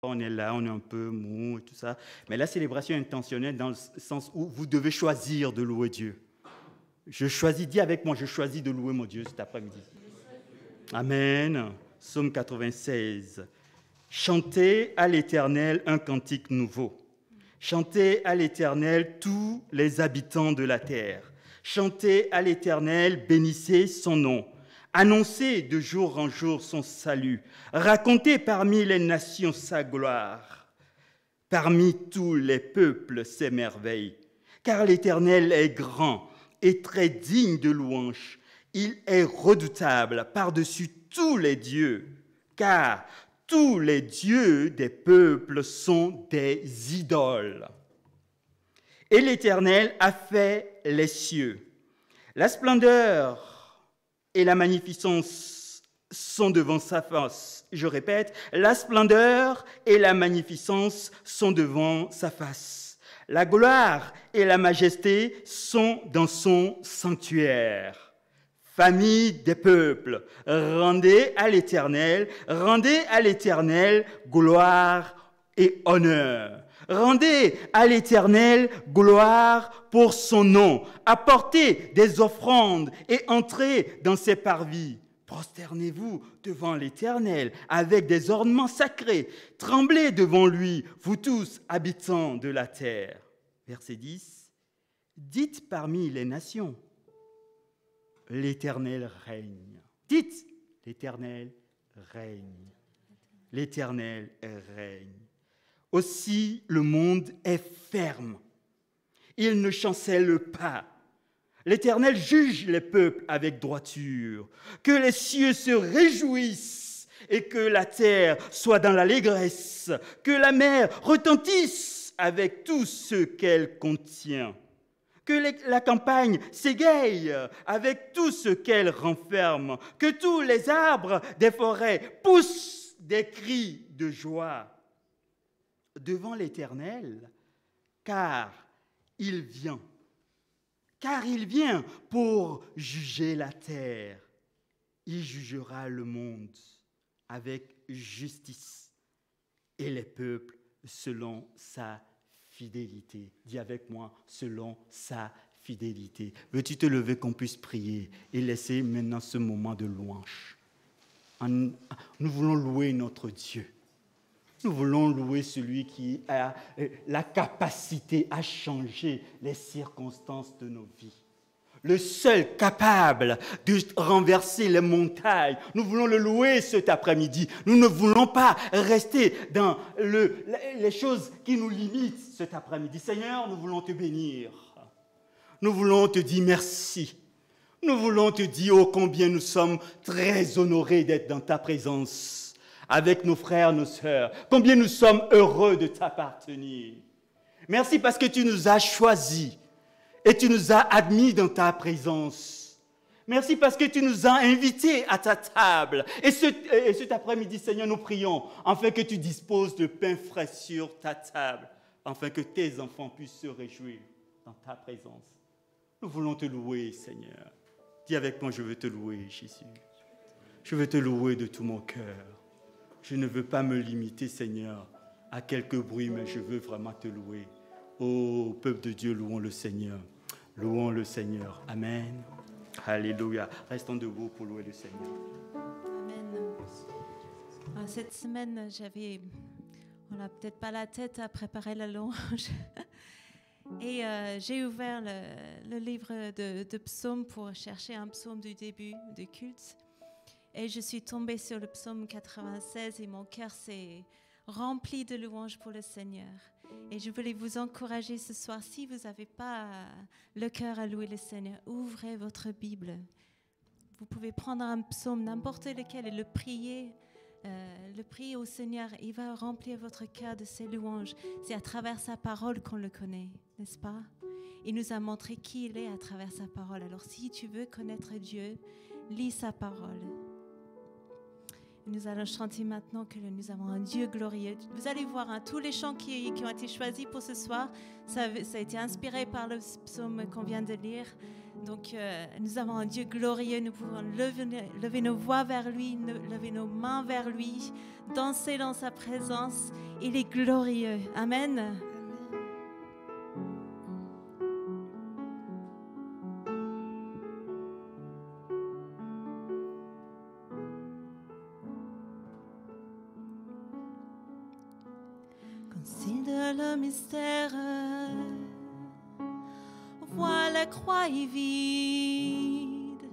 on est là, on est un peu mou et tout ça. Mais la célébration est intentionnelle dans le sens où vous devez choisir de louer Dieu. Je choisis, dis avec moi, je choisis de louer mon Dieu cet après-midi. Amen. Psaume 96. Chantez à l'Éternel un cantique nouveau. Chantez à l'Éternel tous les habitants de la terre. Chantez à l'Éternel, bénissez son nom. Annoncez de jour en jour son salut. Racontez parmi les nations sa gloire. Parmi tous les peuples ses merveilles. Car l'Éternel est grand et très digne de louange. Il est redoutable par-dessus tous les dieux. Car tous les dieux des peuples sont des idoles. Et l'Éternel a fait les cieux. La splendeur et la magnificence sont devant sa face. Je répète, la splendeur et la magnificence sont devant sa face. La gloire et la majesté sont dans son sanctuaire. Famille des peuples, rendez à l'Éternel gloire et honneur. Rendez à l'Éternel gloire pour son nom. Apportez des offrandes et entrez dans ses parvis. Prosternez-vous devant l'Éternel avec des ornements sacrés. Tremblez devant lui, vous tous, habitants de la terre. Verset 10. Dites parmi les nations, l'Éternel règne. Dites, l'Éternel règne. L'Éternel règne. Aussi, le monde est ferme. Il ne chancelle pas. L'Éternel juge les peuples avec droiture. Que les cieux se réjouissent et que la terre soit dans l'allégresse. Que la mer retentisse avec tout ce qu'elle contient. Que la campagne s'égaye avec tout ce qu'elle renferme. Que tous les arbres des forêts poussent des cris de joie devant l'Éternel, car il vient pour juger la terre. Il jugera le monde avec justice et les peuples selon sa fidélité. Dis avec moi, selon sa fidélité. Veux-tu te lever qu'on puisse prier et laisser maintenant ce moment de louange? Nous voulons louer notre Dieu. Nous voulons louer celui qui a la capacité à changer les circonstances de nos vies. Le seul capable de renverser les montagnes. Nous voulons le louer cet après-midi. Nous ne voulons pas rester dans les choses qui nous limitent cet après-midi. Seigneur, nous voulons te bénir. Nous voulons te dire merci. Nous voulons te dire ô combien nous sommes très honorés d'être dans ta présence. Avec nos frères, nos sœurs, combien nous sommes heureux de t'appartenir. Merci parce que tu nous as choisis et tu nous as admis dans ta présence. Merci parce que tu nous as invités à ta table. Et cet après-midi, Seigneur, nous prions afin que tu disposes de pain frais sur ta table, afin que tes enfants puissent se réjouir dans ta présence. Nous voulons te louer, Seigneur. Dis avec moi, je veux te louer, Jésus. Je veux te louer de tout mon cœur. Je ne veux pas me limiter, Seigneur, à quelques bruits, mais je veux vraiment te louer. Ô peuple de Dieu, louons le Seigneur. Louons le Seigneur. Amen. Alléluia. Restons debout pour louer le Seigneur. Amen. Cette semaine, on n'a peut-être pas la tête à préparer la louange. Et j'ai ouvert le livre de psaumes pour chercher un psaume du début du culte. Et je suis tombée sur le psaume 96 et mon cœur s'est rempli de louanges pour le Seigneur. Et je voulais vous encourager ce soir, si vous n'avez pas le cœur à louer le Seigneur, ouvrez votre Bible. Vous pouvez prendre un psaume, n'importe lequel, et le prier au Seigneur. Il va remplir votre cœur de ses louanges. C'est à travers sa parole qu'on le connaît, n'est-ce pas? Il nous a montré qui il est à travers sa parole. Alors si tu veux connaître Dieu, lis sa parole. Nous allons chanter maintenant que nous avons un Dieu glorieux. Vous allez voir, tous les chants qui ont été choisis pour ce soir, ça a été inspiré par le psaume qu'on vient de lire. Donc, nous avons un Dieu glorieux. Nous pouvons lever nos voix vers lui, lever nos mains vers lui, danser dans sa présence. Il est glorieux. Amen. Considère le mystère, vois la croix est vide,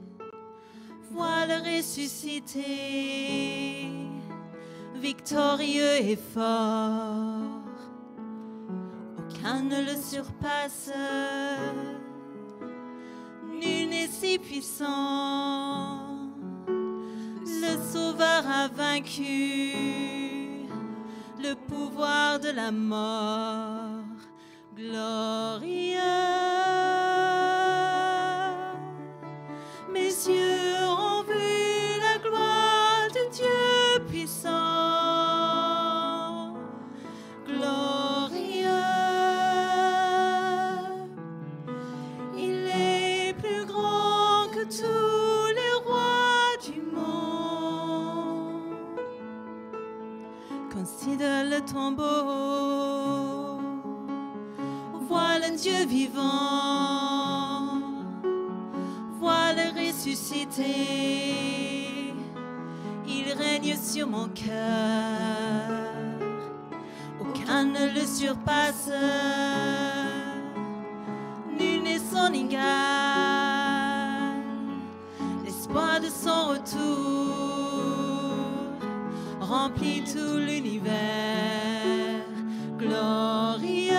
vois le ressuscité, victorieux et fort, aucun ne le surpasse, nul n'est si puissant, le Sauveur a vaincu le pouvoir de la mort, glorieux. Mes yeux ont vu la gloire de Dieu puissant, glorieux. Il est plus grand que tous les rois du monde. Considère le tombeau, vois le Dieu vivant, vois le ressuscité, il règne sur mon cœur, aucun ne le surpasse, nul n'est son égal, l'espoir de son retour remplit tout l'univers, glorieux.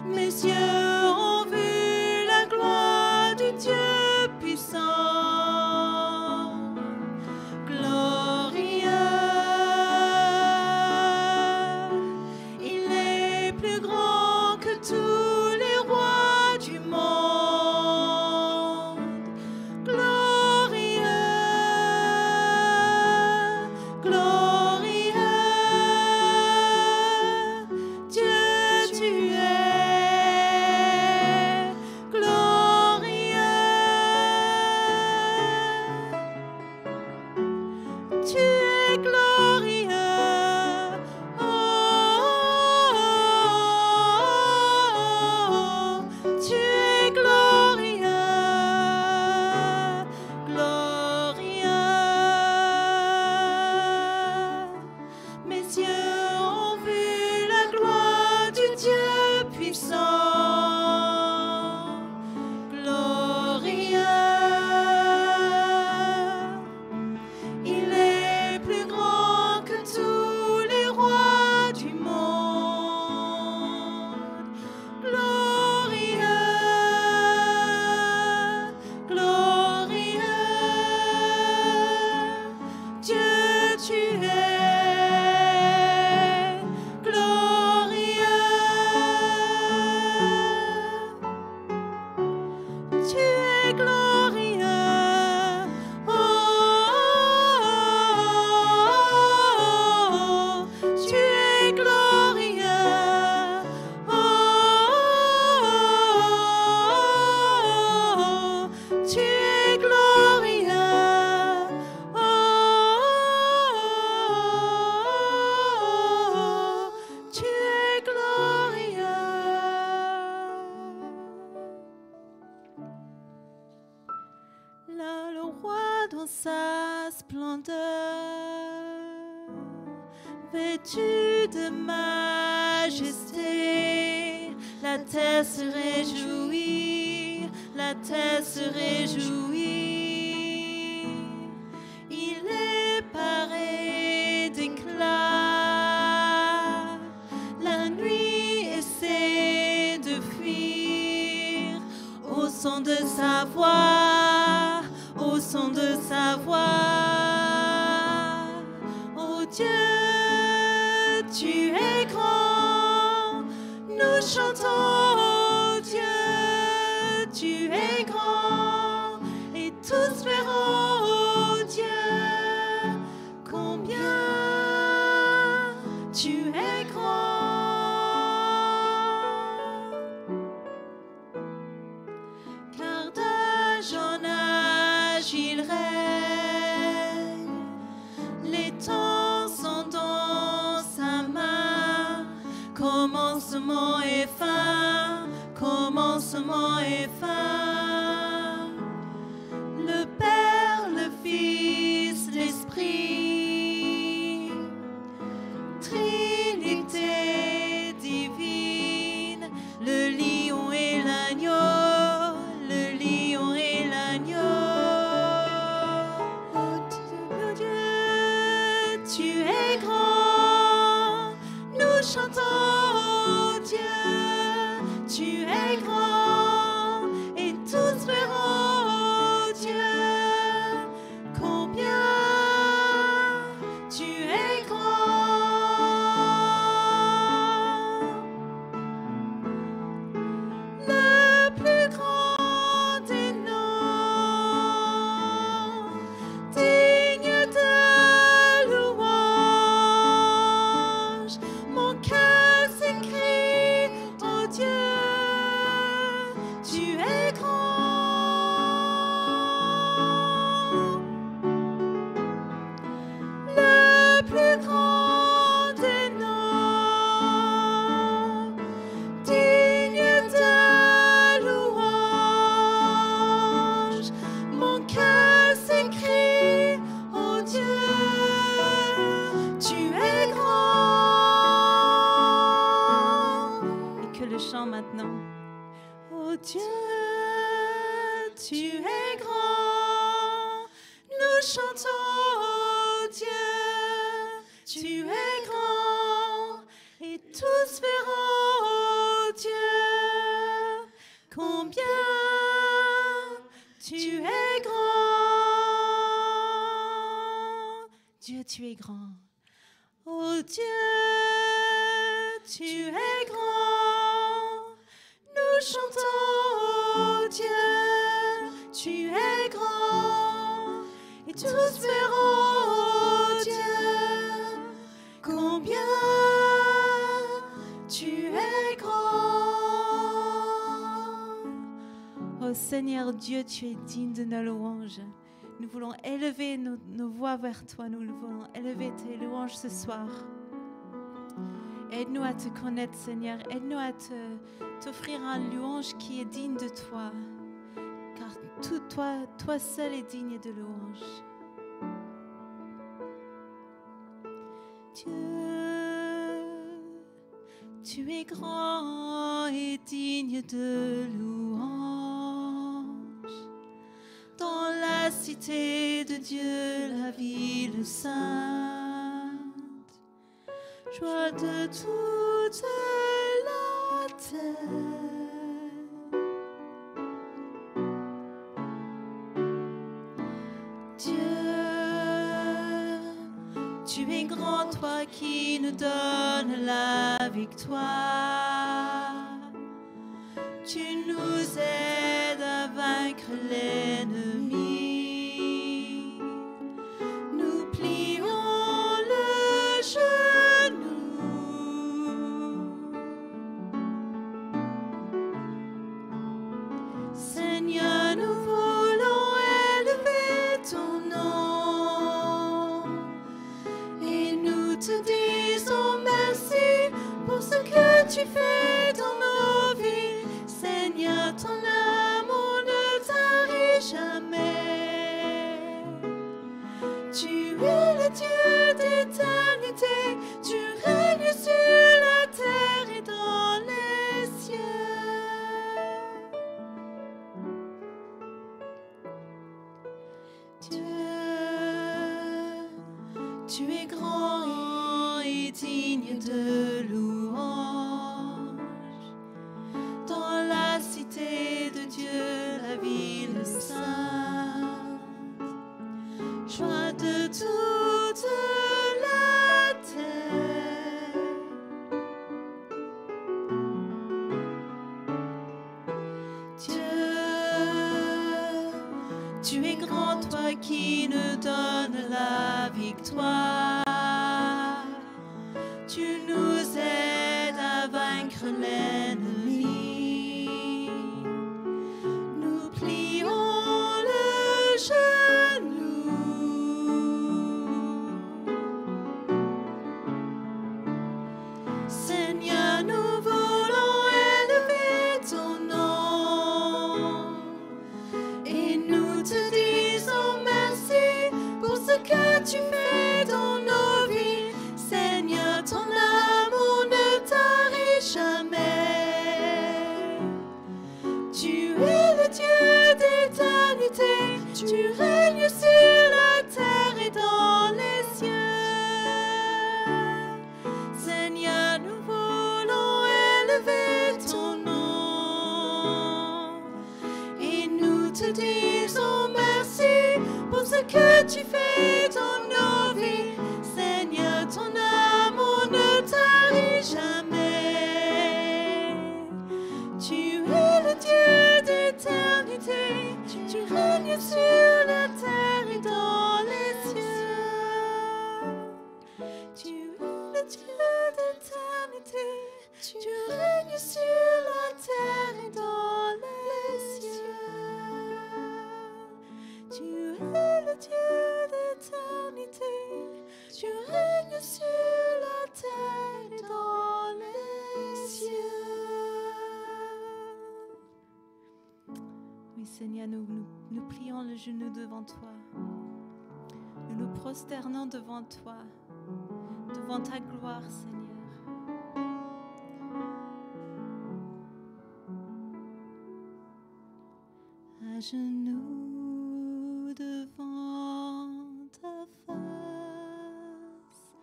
Mes yeux ont vu la gloire du Dieu puissant, glorieux. Il est plus grand que tous les rois du monde, glorieux. Vêtu de majesté, la terre se réjouit, la terre se réjouit. Il est paré d'éclat, la nuit essaie de fuir au son de sa voix, au son de sa voix. Oh Dieu, tu es grand, nous chantons, oh Dieu, tu es grand, et tous verront commencement et fin, commencement et fin. Le Père, le Fils, l'Esprit, Trinité divine, le lion et l'agneau, le lion et l'agneau. Oh Dieu, tu es grand, nous chantons, oh Dieu, tu es grand, et tous verront, oh Dieu, combien tu es grand. Le plus grand des noms, digne de louange, mon cœur s'écrie, oh Dieu, tu es grand. Le plus grand des noms, digne de louange, mon cœur s'écrie, oh Dieu, tu es grand. Et que le chant maintenant. Oh Dieu, tu es grand, nous chantons, oh Dieu, tu es grand, et tous verront, oh Dieu, combien tu es grand. Dieu, tu es grand. Oh Dieu, tu es grand. Nous chantons, oh Dieu, tu es grand. Et tous verront, oh Dieu, combien tu es grand. Oh Seigneur Dieu, tu es digne de nos louanges. Nous voulons élever nos voix vers toi. Nous voulons élever tes louanges ce soir. Aide-nous à te connaître, Seigneur. Aide-nous à t'offrir un louange qui est digne de toi. Car toi seul est digne de louange. Dieu, tu es grand et digne de louange. Dans la cité de Dieu, la ville sainte, joie de toute la terre. Dieu, tu es grand, toi qui nous donnes la victoire. Tu nous aides à vaincre l'ennemi. Nous plions le genou. Seigneur, nous voulons élever ton nom. Et nous te disons merci pour ce que tu fais dans nos vies. Seigneur, ton amour ne tarit jamais. Tu es le Dieu d'éternité, tu règnes sur la terre et dans les cieux. Dieu, tu es grand et digne de louange. Dans la cité de Dieu, la ville sainte, joie de toute la terre. Dieu, tu es grand, toi qui nous donnes la victoire. Tu nous aides à vaincre l'ennemi. Nous plions le genou. Seigneur, nous voulons Tu règnes sur la terre et dans les cieux. Seigneur, nous voulons élever ton nom. Et nous te disons merci pour ce que tu fais dans nos vies. Seigneur, ton amour ne tarit jamais. Tu es le Dieu d'éternité. Tu règnes sur la terre et dans les cieux. Tu es le Dieu d'éternité. Tu règnes sur la terre et dans les cieux. Tu es le Dieu d'éternité. Tu règnes sur la terre et dans les cieux. Oui, Seigneur, nous plions le genou devant toi. Nous nous prosternons devant toi, devant ta gloire, Seigneur. À genoux devant ta face,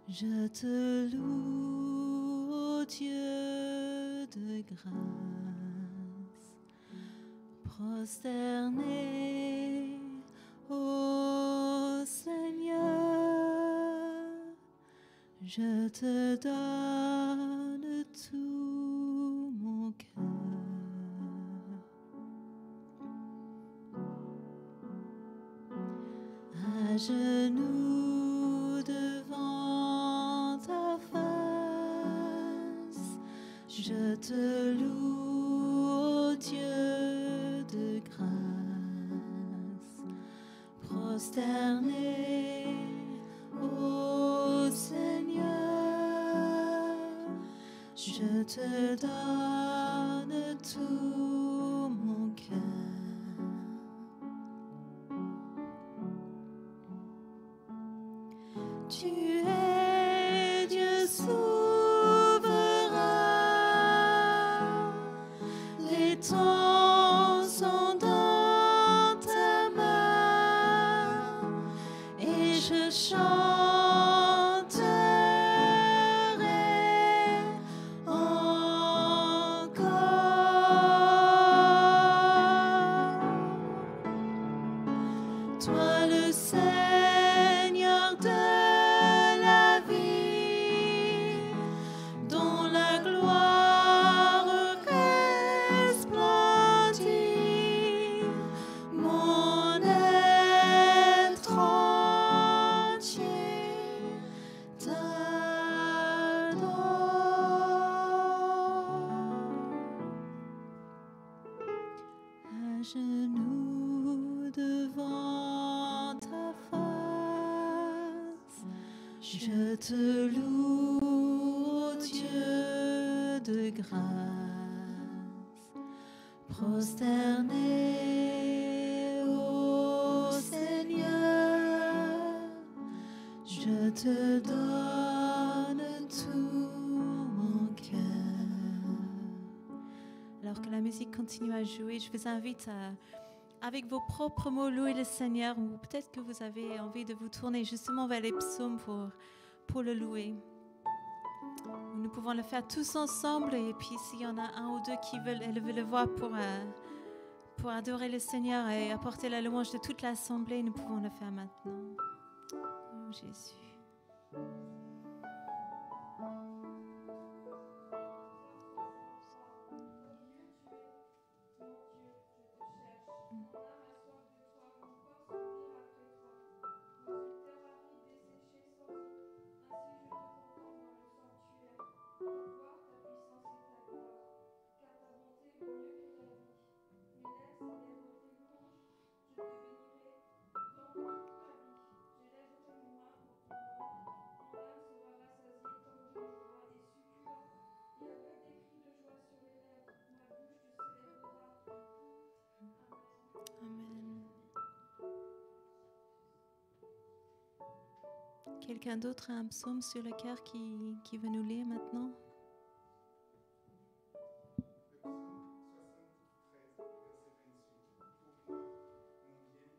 je te loue, ô Dieu de grâce. Prosterné, ô Seigneur, je te donne tout mon cœur. À genoux devant ta face, je te loue, ô Dieu de grâce. Prosterné, ô Seigneur, je te donne tout mon cœur. Tu es Dieu souverain, les temps sont dans ta main, et je chanterai encore. Toi le Seigneur de la vie, dont la gloire resplendit, mon être entier t'adore. À genoux devant ta face, je te loue, ô Dieu de grâce. Prosterné, ô Seigneur, je te donne tout mon cœur. Alors que la musique continue à jouer, je vous invite à, avec vos propres mots, louer le Seigneur, ou peut-être que vous avez envie de vous tourner justement vers les psaumes pour le louer. Nous pouvons le faire tous ensemble, et puis s'il y en a un ou deux qui veulent élever le voix pour adorer le Seigneur et apporter la louange de toute l'assemblée, nous pouvons le faire maintenant. Oh Jésus. Amen. Quelqu'un d'autre a un psaume sur le cœur qui veut nous lire maintenant? Le psaume 73, verset 28. Pour moi, mon bien,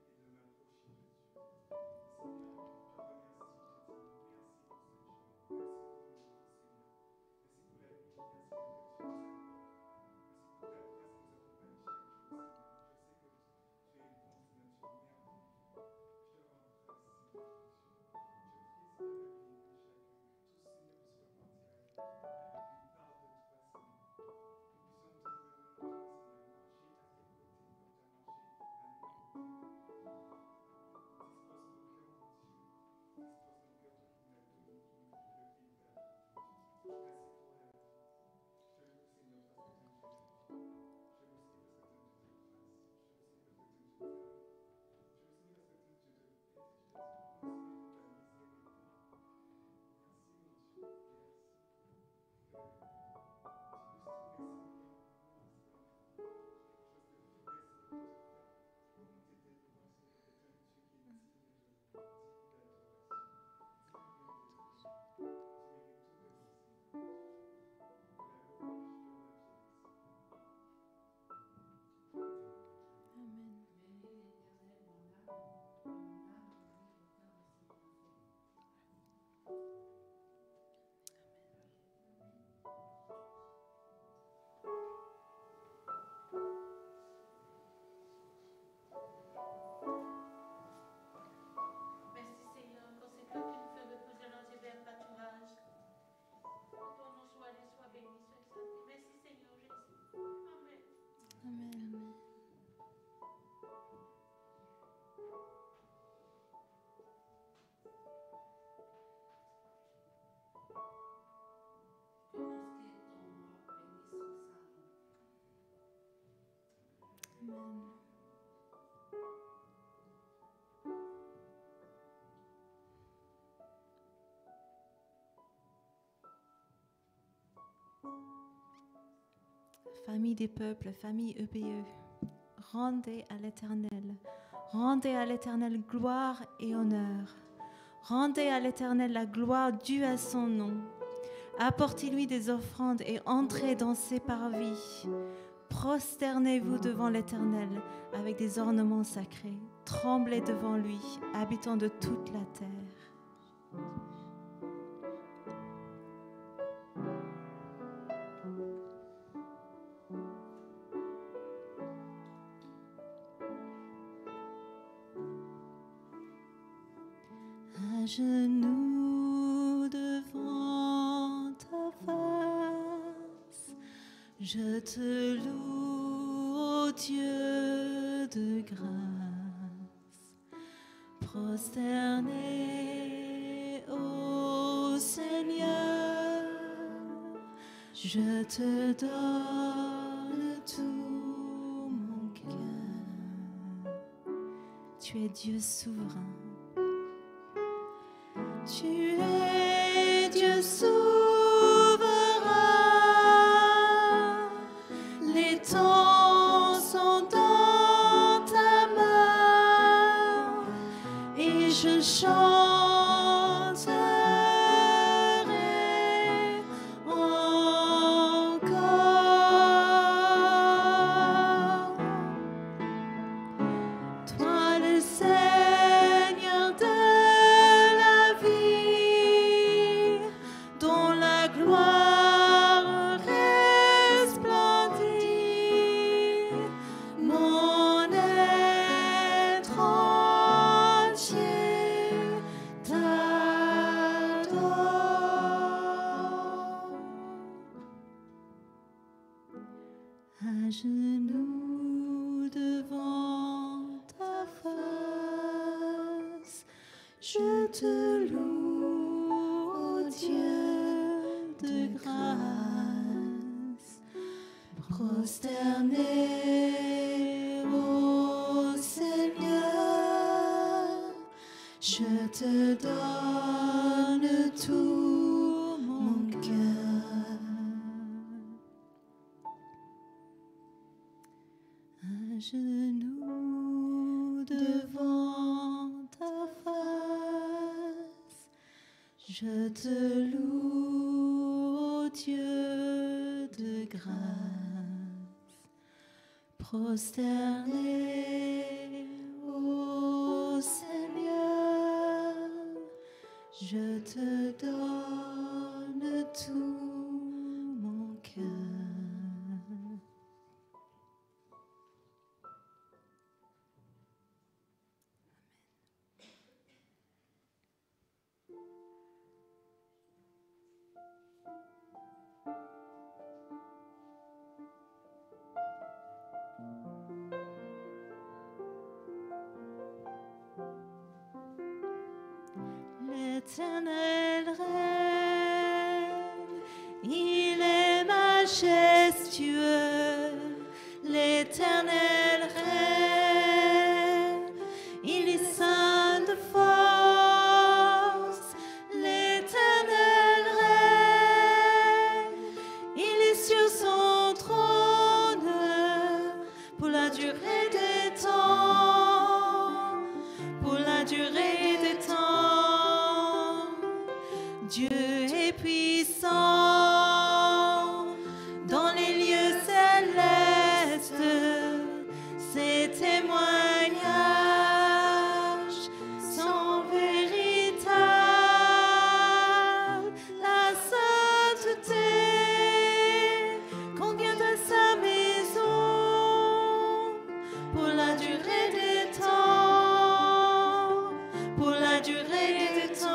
Famille des peuples, famille EBE, rendez à l'Éternel gloire et honneur. Rendez à l'Éternel la gloire due à son nom. Apportez-lui des offrandes et entrez dans ses parvis. Prosternez-vous devant l'Éternel avec des ornements sacrés. Tremblez devant lui, habitants de toute la terre. À genoux devant ta face, je te loue, ô Dieu de grâce. Prosterné, ô Seigneur, je te donne tout mon cœur. Tu es Dieu souverain. Tu es Dieu souverain, les temps sont dans ta main, et je chanterai encore. Toi le Seigneur de dont la gloire resplendit, mon être entier t'adore. À genoux devant ta face, je te loue, Dieu de grâce. Prosterné, ô Seigneur, je te donne tout mon cœur. À genoux devant ta face, je te loue, ô Dieu de grâce. Prosterné, ô Seigneur, je te donne tout mon cœur. L'Éternel règne, il est majestueux. L'Éternel règne, il est saint de force. L'Éternel règne, il est sur son trône pour la durée des temps, pour la durée des temps. Dieu est puissant dans les lieux célestes, ses témoignages sont véritables. La sainteté convient à sa maison pour la durée des temps, pour la durée des temps.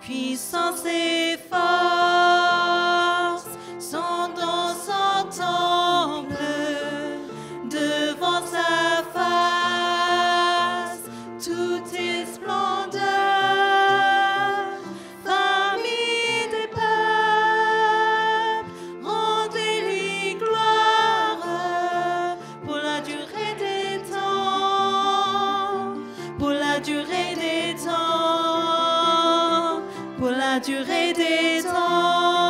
Puissance et force sont dans son temple, devant sa face, tout est splendeur. Famille des peuples, rendez-lui gloire pour la durée des temps, pour la durée des temps. Pour la durée des temps.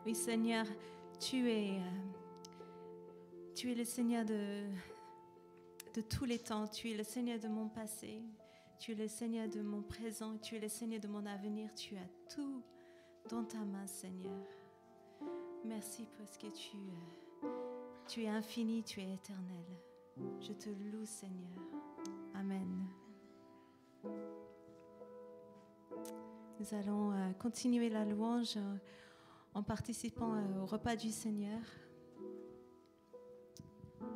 Oui, Seigneur, tu es le Seigneur de tous les temps. Tu es le Seigneur de mon passé. Tu es le Seigneur de mon présent. Tu es le Seigneur de mon avenir. Tu as tout dans ta main, Seigneur. Merci parce que tu es infini, tu es éternel. Je te loue, Seigneur. Amen. Nous allons continuer la louange en participant au repas du Seigneur. Nous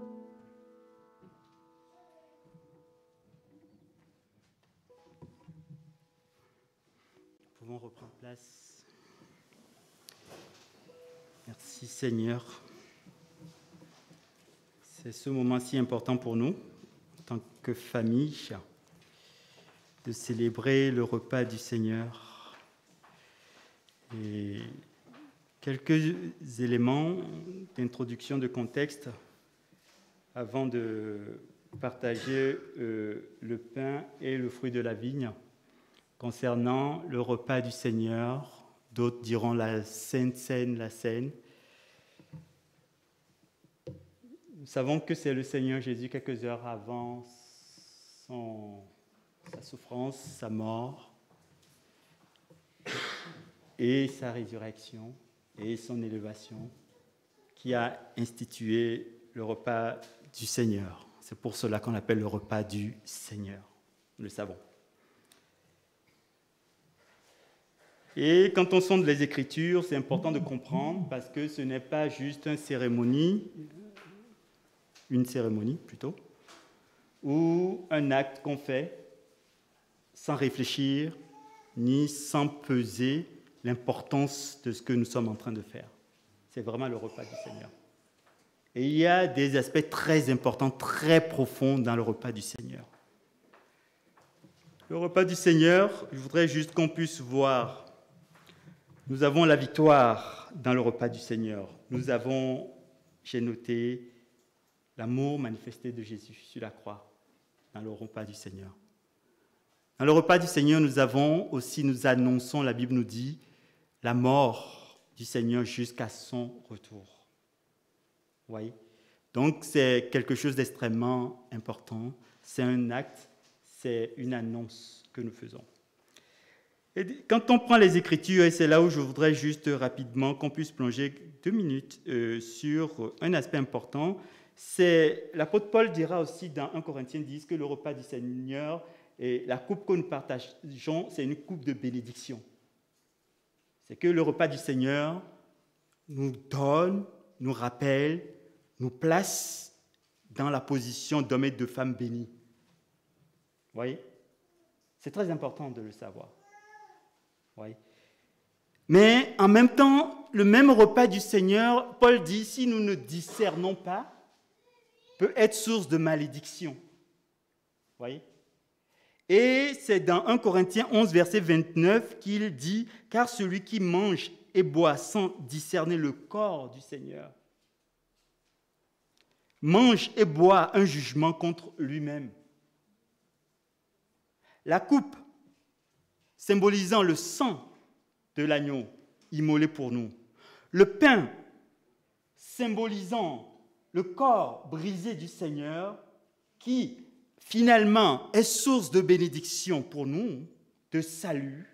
pouvons reprendre place. Merci Seigneur. C'est ce moment si important pour nous, en tant que famille, de célébrer le repas du Seigneur. Et quelques éléments d'introduction, de contexte, avant de partager le pain et le fruit de la vigne, concernant le repas du Seigneur. D'autres diront la Sainte Seine, la Seine. Nous savons que c'est le Seigneur Jésus, quelques heures avant sa souffrance, sa mort, et sa résurrection, et son élévation, qui a institué le repas du Seigneur. C'est pour cela qu'on l'appelle le repas du Seigneur. Nous le savons. Et quand on sonde les Écritures, c'est important de comprendre, parce que ce n'est pas juste une cérémonie plutôt, ou un acte qu'on fait sans réfléchir, ni sans peser l'importance de ce que nous sommes en train de faire. C'est vraiment le repas du Seigneur. Et il y a des aspects très importants, très profonds dans le repas du Seigneur. Le repas du Seigneur, je voudrais juste qu'on puisse voir. Nous avons la victoire dans le repas du Seigneur. Nous avons, j'ai noté, l'amour manifesté de Jésus sur la croix dans le repas du Seigneur. Dans le repas du Seigneur, nous annonçons, la Bible nous dit, la mort du Seigneur jusqu'à son retour. Vous voyez ? Donc, c'est quelque chose d'extrêmement important. C'est un acte, c'est une annonce que nous faisons. Et quand on prend les Écritures, et c'est là où je voudrais juste rapidement qu'on puisse plonger 2 minutes sur un aspect important, c'est l'apôtre Paul dira aussi dans 1 Corinthiens 10 que le repas du Seigneur et la coupe que nous partageons, c'est une coupe de bénédiction. C'est que le repas du Seigneur nous donne, nous rappelle, nous place dans la position d'hommes et de femmes bénis. Vous voyez ? C'est très important de le savoir. Vous voyez ? Mais en même temps, le même repas du Seigneur, Paul dit, si nous ne discernons pas, peut être source de malédiction. Vous voyez ? Et c'est dans 1 Corinthiens 11, verset 29, qu'il dit « Car celui qui mange et boit sans discerner le corps du Seigneur mange et boit un jugement contre lui-même. » La coupe, symbolisant le sang de l'agneau immolé pour nous. Le pain, symbolisant le corps brisé du Seigneur, qui finalement est source de bénédiction pour nous, de salut,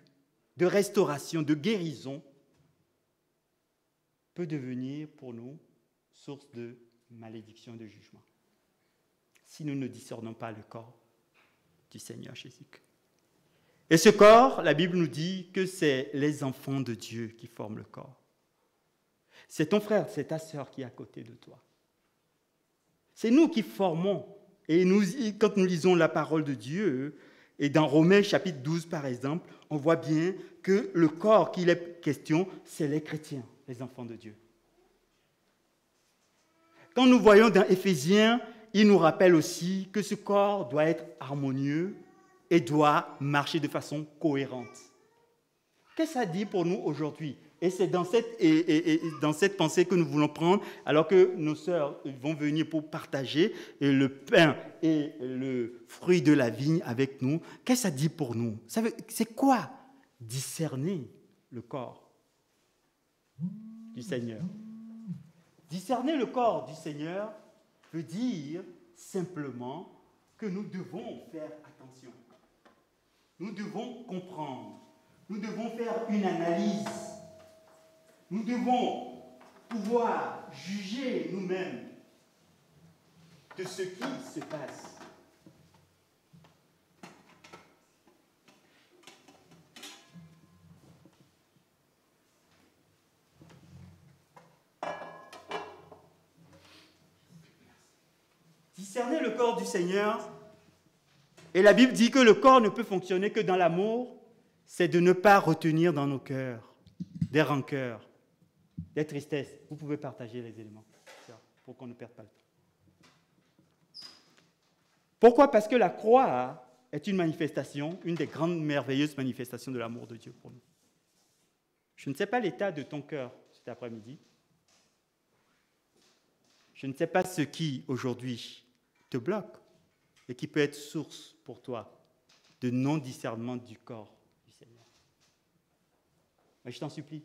de restauration, de guérison, peut devenir pour nous source de malédiction, de jugement. Si nous ne discernons pas le corps du Seigneur Jésus. Et ce corps, la Bible nous dit que c'est les enfants de Dieu qui forment le corps. C'est ton frère, c'est ta sœur qui est à côté de toi. C'est nous qui formons. Et quand nous lisons la parole de Dieu, et dans Romains chapitre 12 par exemple, on voit bien que le corps qu'il est question, c'est les chrétiens, les enfants de Dieu. Quand nous voyons dans Éphésiens, il nous rappelle aussi que ce corps doit être harmonieux et doit marcher de façon cohérente. Qu'est-ce que ça dit pour nous aujourd'hui ? Et c'est dans cette pensée que nous voulons prendre, alors que nos sœurs vont venir pour partager le pain et le fruit de la vigne avec nous. Qu'est-ce que ça dit pour nous ? C'est quoi discerner le corps ? du Seigneur. Discerner le corps du Seigneur veut dire simplement que nous devons faire attention. Nous devons comprendre. Nous devons faire une analyse. Nous devons pouvoir juger nous-mêmes de ce qui se passe. Discerner le corps du Seigneur, et la Bible dit que le corps ne peut fonctionner que dans l'amour, c'est de ne pas retenir dans nos cœurs des rancœurs, des tristesses. Vous pouvez partager les éléments pour qu'on ne perde pas le temps. Pourquoi? Parce que la croix est une manifestation, une des grandes merveilleuses manifestations de l'amour de Dieu pour nous. Je ne sais pas l'état de ton cœur cet après-midi. Je ne sais pas ce qui, aujourd'hui, te bloque et qui peut être source pour toi de non-discernement du corps du Seigneur. Mais je t'en supplie,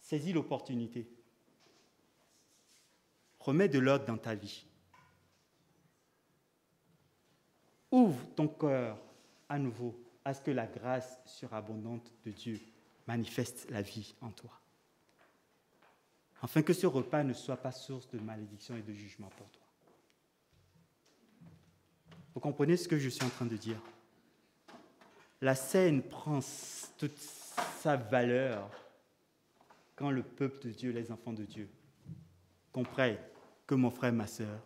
saisis l'opportunité. Remets de l'ordre dans ta vie. Ouvre ton cœur à nouveau à ce que la grâce surabondante de Dieu manifeste la vie en toi. Afin que ce repas ne soit pas source de malédiction et de jugement pour toi. Vous comprenez ce que je suis en train de dire? La scène prend toute sa valeur quand le peuple de Dieu, les enfants de Dieu, comprennent que mon frère, ma sœur,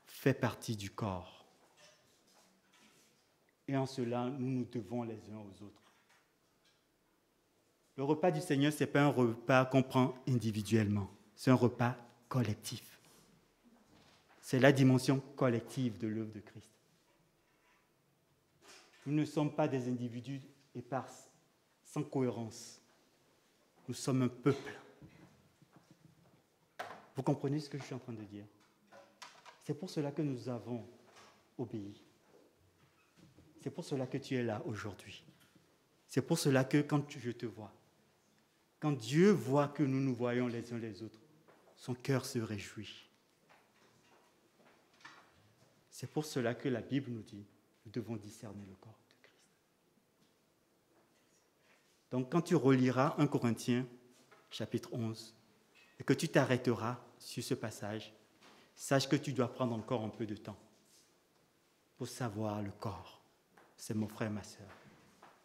fait partie du corps. Et en cela, nous nous devons les uns aux autres. Le repas du Seigneur, ce n'est pas un repas qu'on prend individuellement, c'est un repas collectif. C'est la dimension collective de l'œuvre de Christ. Nous ne sommes pas des individus épars, sans cohérence. Nous sommes un peuple. Vous comprenez ce que je suis en train de dire? C'est pour cela que nous avons obéi. C'est pour cela que tu es là aujourd'hui. C'est pour cela que quand je te vois, quand Dieu voit que nous nous voyons les uns les autres, son cœur se réjouit. C'est pour cela que la Bible nous dit, nous devons discerner le corps de Christ. Donc quand tu reliras 1 Corinthiens, chapitre 11, et que tu t'arrêteras sur ce passage, sache que tu dois prendre encore un peu de temps pour savoir le corps. C'est mon frère, ma sœur.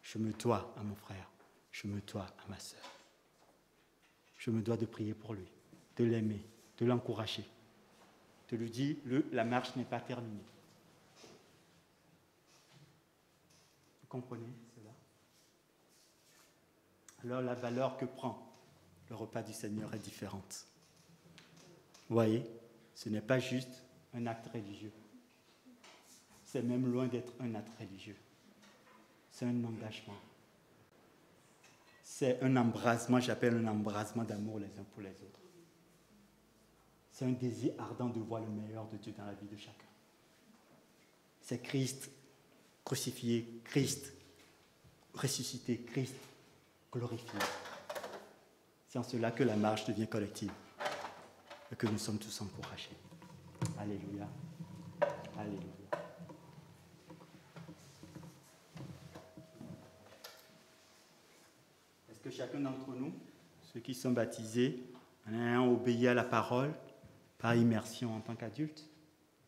Je me dois à mon frère. Je me dois à ma sœur. Je me dois de prier pour lui, de l'aimer, de l'encourager, de lui dire la marche n'est pas terminée. Vous comprenez cela? Alors la valeur que prend le repas du Seigneur est différente. Vous voyez, ce n'est pas juste un acte religieux. C'est même loin d'être un acte religieux. C'est un engagement. C'est un embrasement, j'appelle un embrasement d'amour les uns pour les autres. C'est un désir ardent de voir le meilleur de Dieu dans la vie de chacun. C'est Christ crucifié, Christ ressuscité, Christ glorifié. C'est en cela que la marche devient collective et que nous sommes tous encouragés. Alléluia. Alléluia. Est-ce que chacun d'entre nous, ceux qui sont baptisés, ont obéi à la parole par immersion en tant qu'adultes?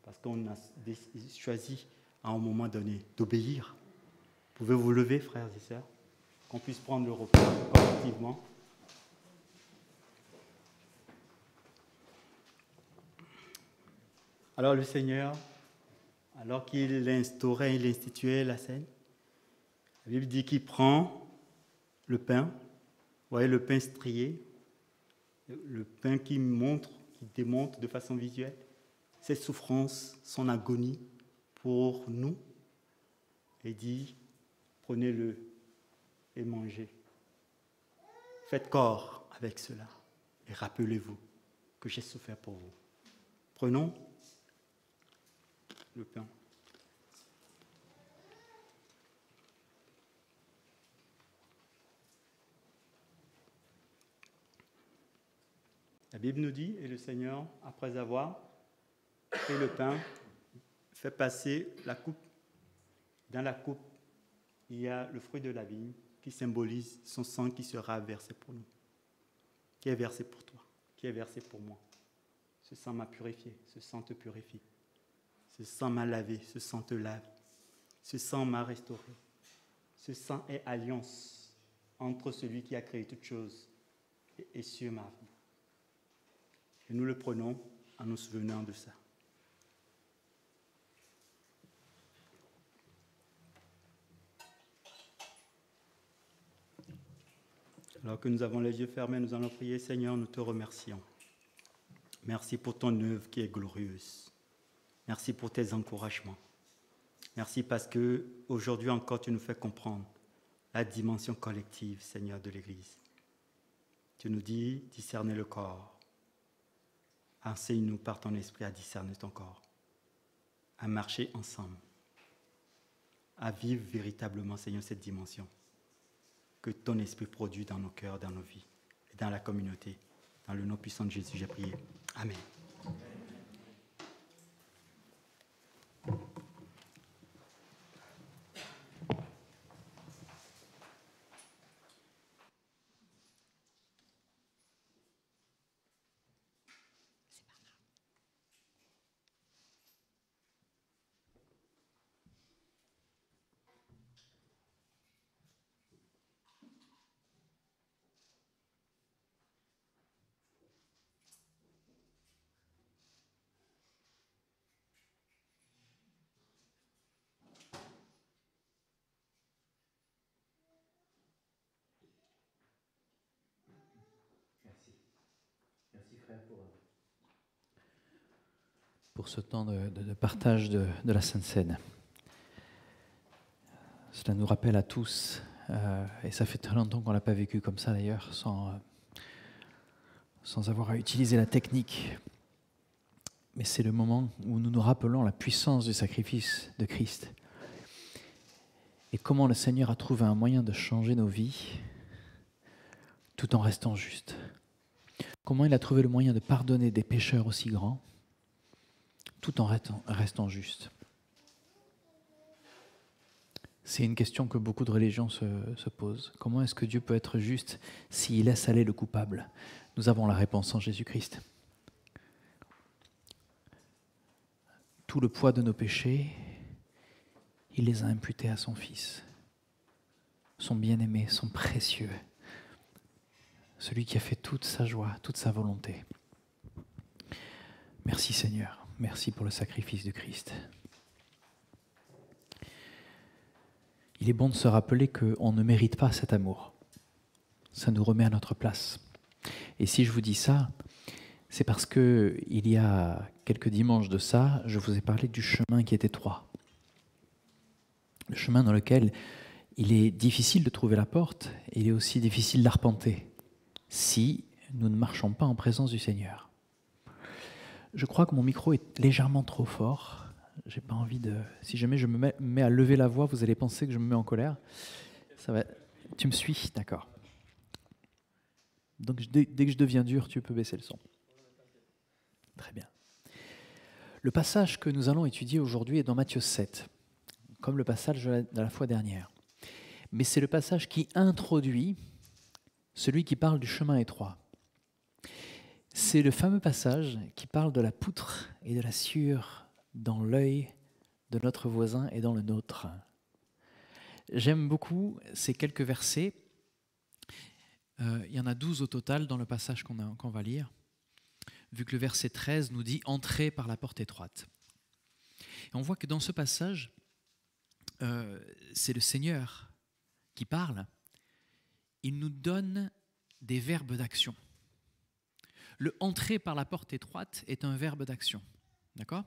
Parce qu'on a choisi à un moment donné d'obéir. Pouvez-vous vous lever, frères et sœurs, qu'on puisse prendre le repas collectivement? Alors le Seigneur, alors qu'il instaurait, il instituait la scène, la Bible dit qu'il prend le pain, vous voyez le pain strié, le pain qui démontre de façon visuelle ses souffrances, son agonie pour nous, et dit, prenez-le et mangez. Faites corps avec cela et rappelez-vous que j'ai souffert pour vous. Prenons le pain. Bible nous dit, et le Seigneur, après avoir pris le pain, fait passer la coupe. Dans la coupe, il y a le fruit de la vigne qui symbolise son sang qui sera versé pour nous, qui est versé pour toi, qui est versé pour moi. Ce sang m'a purifié, ce sang te purifie. Ce sang m'a lavé, ce sang te lave. Ce sang m'a restauré. Ce sang est alliance entre celui qui a créé toutes choses et sur ma vie. Et nous le prenons en nous souvenant de ça. Alors que nous avons les yeux fermés, nous allons prier. Seigneur, nous te remercions. Merci pour ton œuvre qui est glorieuse. Merci pour tes encouragements. Merci parce qu'aujourd'hui encore, tu nous fais comprendre la dimension collective, Seigneur, de l'Église. Tu nous dis discerner le corps. Enseigne-nous par ton esprit à discerner ton corps, à marcher ensemble, à vivre véritablement, Seigneur, cette dimension que ton esprit produit dans nos cœurs, dans nos vies et dans la communauté. Dans le nom puissant de Jésus, j'ai prié. Amen. Merci frère pour ce temps de partage de la Sainte Seine. Cela nous rappelle à tous, et ça fait très longtemps qu'on ne l'a pas vécu comme ça d'ailleurs, sans avoir à utiliser la technique. Mais c'est le moment où nous nous rappelons la puissance du sacrifice de Christ et comment le Seigneur a trouvé un moyen de changer nos vies tout en restant juste. Comment il a trouvé le moyen de pardonner des pécheurs aussi grands tout en restant juste. C'est une question que beaucoup de religions se posent. Comment est-ce que Dieu peut être juste s'il laisse aller le coupable ? Nous avons la réponse en Jésus-Christ. Tout le poids de nos péchés, il les a imputés à son Fils, son bien-aimé, son précieux, celui qui a fait toute sa joie, toute sa volonté. Merci Seigneur, merci pour le sacrifice de Christ. Il est bon de se rappeler qu'on ne mérite pas cet amour. Ça nous remet à notre place. Et si je vous dis ça, c'est parce que il y a quelques dimanches de ça, je vous ai parlé du chemin qui est étroit. Le chemin dans lequel il est difficile de trouver la porte, et il est aussi difficile d'arpenter si nous ne marchons pas en présence du Seigneur. Je crois que mon micro est légèrement trop fort. J'ai pas envie de... Si jamais je me mets à lever la voix, vous allez penser que je me mets en colère. Ça va... Tu me suis ? D'accord. Donc dès que je deviens dur, tu peux baisser le son. Très bien. Le passage que nous allons étudier aujourd'hui est dans Matthieu 7, comme le passage de la fois dernière. Mais c'est le passage qui introduit celui qui parle du chemin étroit. C'est le fameux passage qui parle de la poutre et de la sciure dans l'œil de notre voisin et dans le nôtre. J'aime beaucoup ces quelques versets. Il y en a 12 au total dans le passage qu'on va lire, vu que le verset 13 nous dit « Entrez par la porte étroite ». Et on voit que dans ce passage, c'est le Seigneur qui parle. Il nous donne des verbes d'action. Le « entrer par la porte étroite » est un verbe d'action. D'accord ?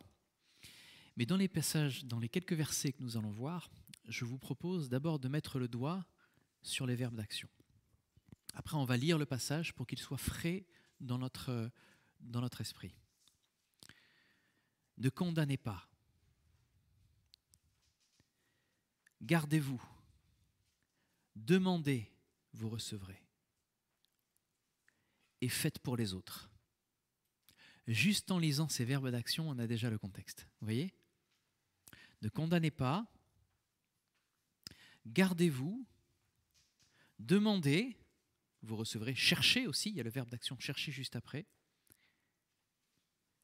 Mais dans les passages, dans les quelques versets que nous allons voir, je vous propose d'abord de mettre le doigt sur les verbes d'action. Après, on va lire le passage pour qu'il soit frais dans notre esprit. Ne condamnez pas. Gardez-vous. Demandez, vous recevrez. Et faites pour les autres. juste en lisant ces verbes d'action, on a déjà le contexte. Vous voyez ? Ne condamnez pas, gardez-vous, demandez, vous recevrez, cherchez aussi, il y a le verbe d'action, cherchez juste après,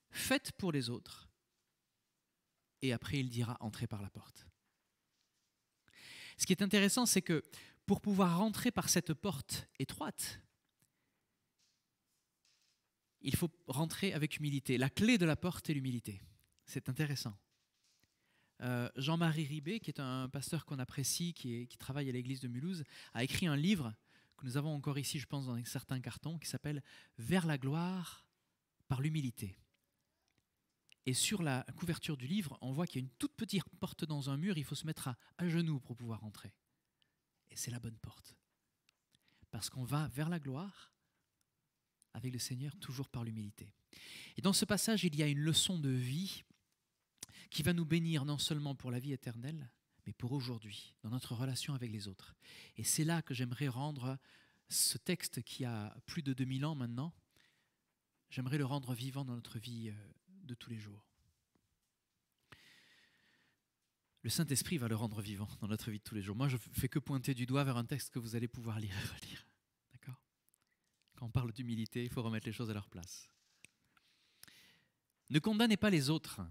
faites pour les autres, et après il dira entrez par la porte. Ce qui est intéressant, c'est que pour pouvoir rentrer par cette porte étroite, il faut rentrer avec humilité. La clé de la porte est l'humilité. C'est intéressant. Jean-Marie Ribé, qui est un pasteur qu'on apprécie, qui travaille à l'église de Mulhouse, a écrit un livre que nous avons encore ici, je pense, dans certains cartons, qui s'appelle « Vers la gloire par l'humilité ». Et sur la couverture du livre, on voit qu'il y a une toute petite porte dans un mur, il faut se mettre à genoux pour pouvoir rentrer. Et c'est la bonne porte. Parce qu'on va vers la gloire avec le Seigneur, toujours par l'humilité. Et dans ce passage, il y a une leçon de vie qui va nous bénir non seulement pour la vie éternelle, mais pour aujourd'hui, dans notre relation avec les autres. Et c'est là que j'aimerais rendre ce texte qui a plus de 2000 ans maintenant, j'aimerais le rendre vivant dans notre vie de tous les jours. Le Saint-Esprit va le rendre vivant dans notre vie de tous les jours. Moi, je ne fais que pointer du doigt vers un texte que vous allez pouvoir lire et relire. D'accord ? Quand on parle d'humilité, il faut remettre les choses à leur place. Ne condamnez pas les autres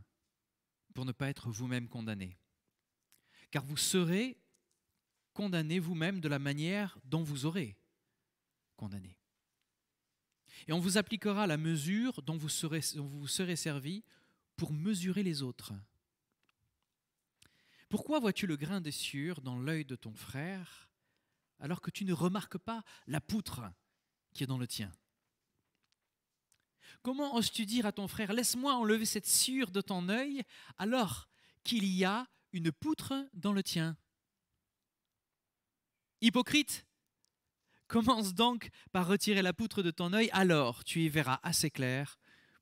pour ne pas être vous-même condamnés, car vous serez condamnés vous-même de la manière dont vous aurez condamné. Et on vous appliquera la mesure dont vous serez servi pour mesurer les autres. Pourquoi vois-tu le grain de sueur dans l'œil de ton frère alors que tu ne remarques pas la poutre qui est dans le tien? Comment oses-tu dire à ton frère « Laisse-moi enlever cette sueur de ton œil » alors qu'il y a une poutre dans le tien? Hypocrite, commence donc par retirer la poutre de ton œil, alors tu y verras assez clair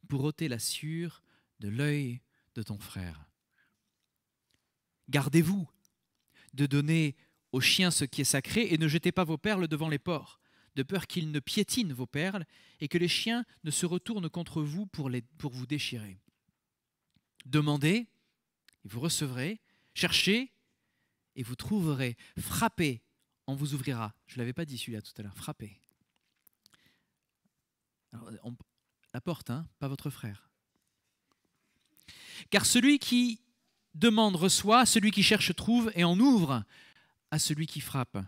pour ôter la sueur de l'œil de ton frère. Gardez-vous de donner aux chiens ce qui est sacré et ne jetez pas vos perles devant les porcs, de peur qu'ils ne piétinent vos perles et que les chiens ne se retournent contre vous pour vous déchirer. Demandez et vous recevrez, cherchez et vous trouverez, frappez, on vous ouvrira. Je ne l'avais pas dit celui-là tout à l'heure, frappez. Alors, la porte, pas votre frère. Car celui qui demande reçoit, celui qui cherche trouve et on ouvre à celui qui frappe.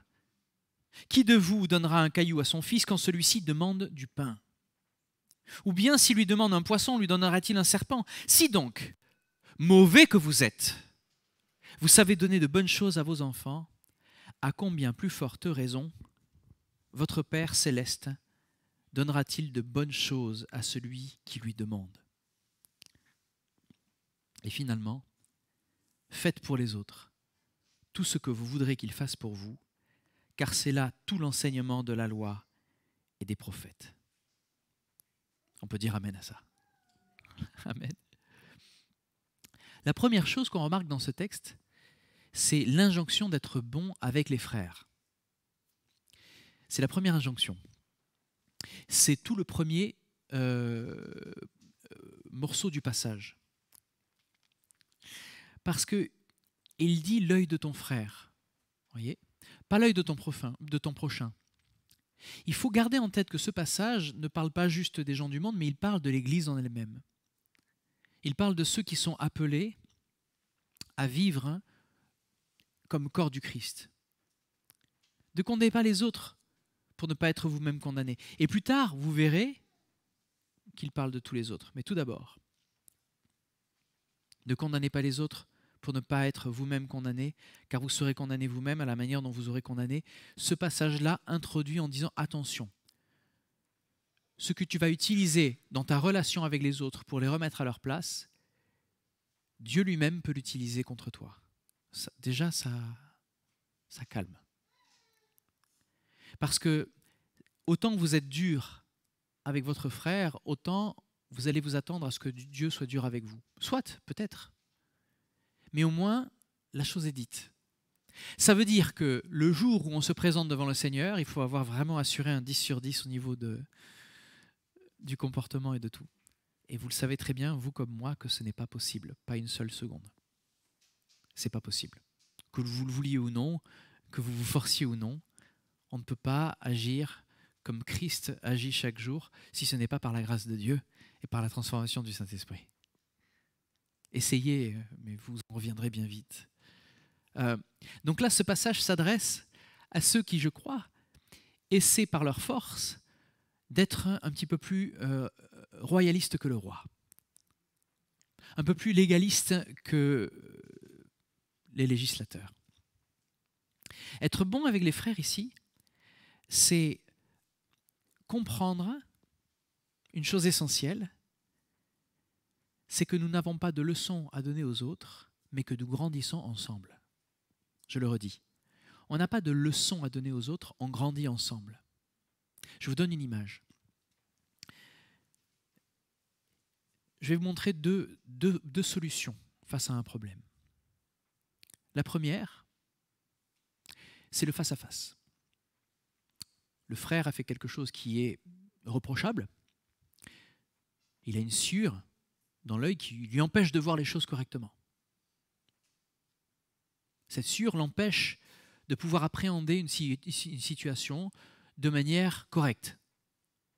Qui de vous donnera un caillou à son fils quand celui-ci demande du pain? Ou bien s'il lui demande un poisson, lui donnera-t-il un serpent? Si donc, mauvais que vous êtes, vous savez donner de bonnes choses à vos enfants, à combien plus forte raison votre Père céleste donnera-t-il de bonnes choses à celui qui lui demande? Et finalement, faites pour les autres tout ce que vous voudrez qu'ils fassent pour vous, car c'est là tout l'enseignement de la loi et des prophètes. On peut dire amen à ça. Amen. La première chose qu'on remarque dans ce texte, c'est l'injonction d'être bon avec les frères. C'est la première injonction. C'est tout le premier morceau du passage. Parce qu'il dit l'œil de ton frère. Voyez ? Pas l'œil de ton prochain. Il faut garder en tête que ce passage ne parle pas juste des gens du monde, mais il parle de l'Église en elle-même. Il parle de ceux qui sont appelés à vivre comme corps du Christ. Ne condamnez pas les autres pour ne pas être vous-même condamnés. Et plus tard, vous verrez qu'il parle de tous les autres. Mais tout d'abord, ne condamnez pas les autres pour ne pas être vous-même condamné, car vous serez condamné vous-même à la manière dont vous aurez condamné. Ce passage-là introduit en disant « Attention, ce que tu vas utiliser dans ta relation avec les autres pour les remettre à leur place, Dieu lui-même peut l'utiliser contre toi. » Déjà, ça calme. Parce que autant vous êtes dur avec votre frère, autant vous allez vous attendre à ce que Dieu soit dur avec vous. Soit, peut-être. Mais au moins, la chose est dite. Ça veut dire que le jour où on se présente devant le Seigneur, il faut avoir vraiment assuré un 10 sur 10 au niveau du comportement et de tout. Et vous le savez très bien, vous comme moi, que ce n'est pas possible, pas une seule seconde. C'est pas possible. Que vous le vouliez ou non, que vous vous forciez ou non, on ne peut pas agir comme Christ agit chaque jour si ce n'est pas par la grâce de Dieu et par la transformation du Saint-Esprit. Essayez, mais vous en reviendrez bien vite. Donc là, ce passage s'adresse à ceux qui, je crois, essaient par leur force d'être un petit peu plus royalistes que le roi, un peu plus légalistes que les législateurs. Être bon avec les frères ici, c'est comprendre une chose essentielle, c'est que nous n'avons pas de leçons à donner aux autres, mais que nous grandissons ensemble. Je le redis, on n'a pas de leçons à donner aux autres, on grandit ensemble. Je vous donne une image. Je vais vous montrer deux solutions face à un problème. La première, c'est le face-à-face. Le frère a fait quelque chose qui est reprochable. Il a une suure dans l'œil qui lui empêche de voir les choses correctement. Cette suure l'empêche de pouvoir appréhender une situation de manière correcte.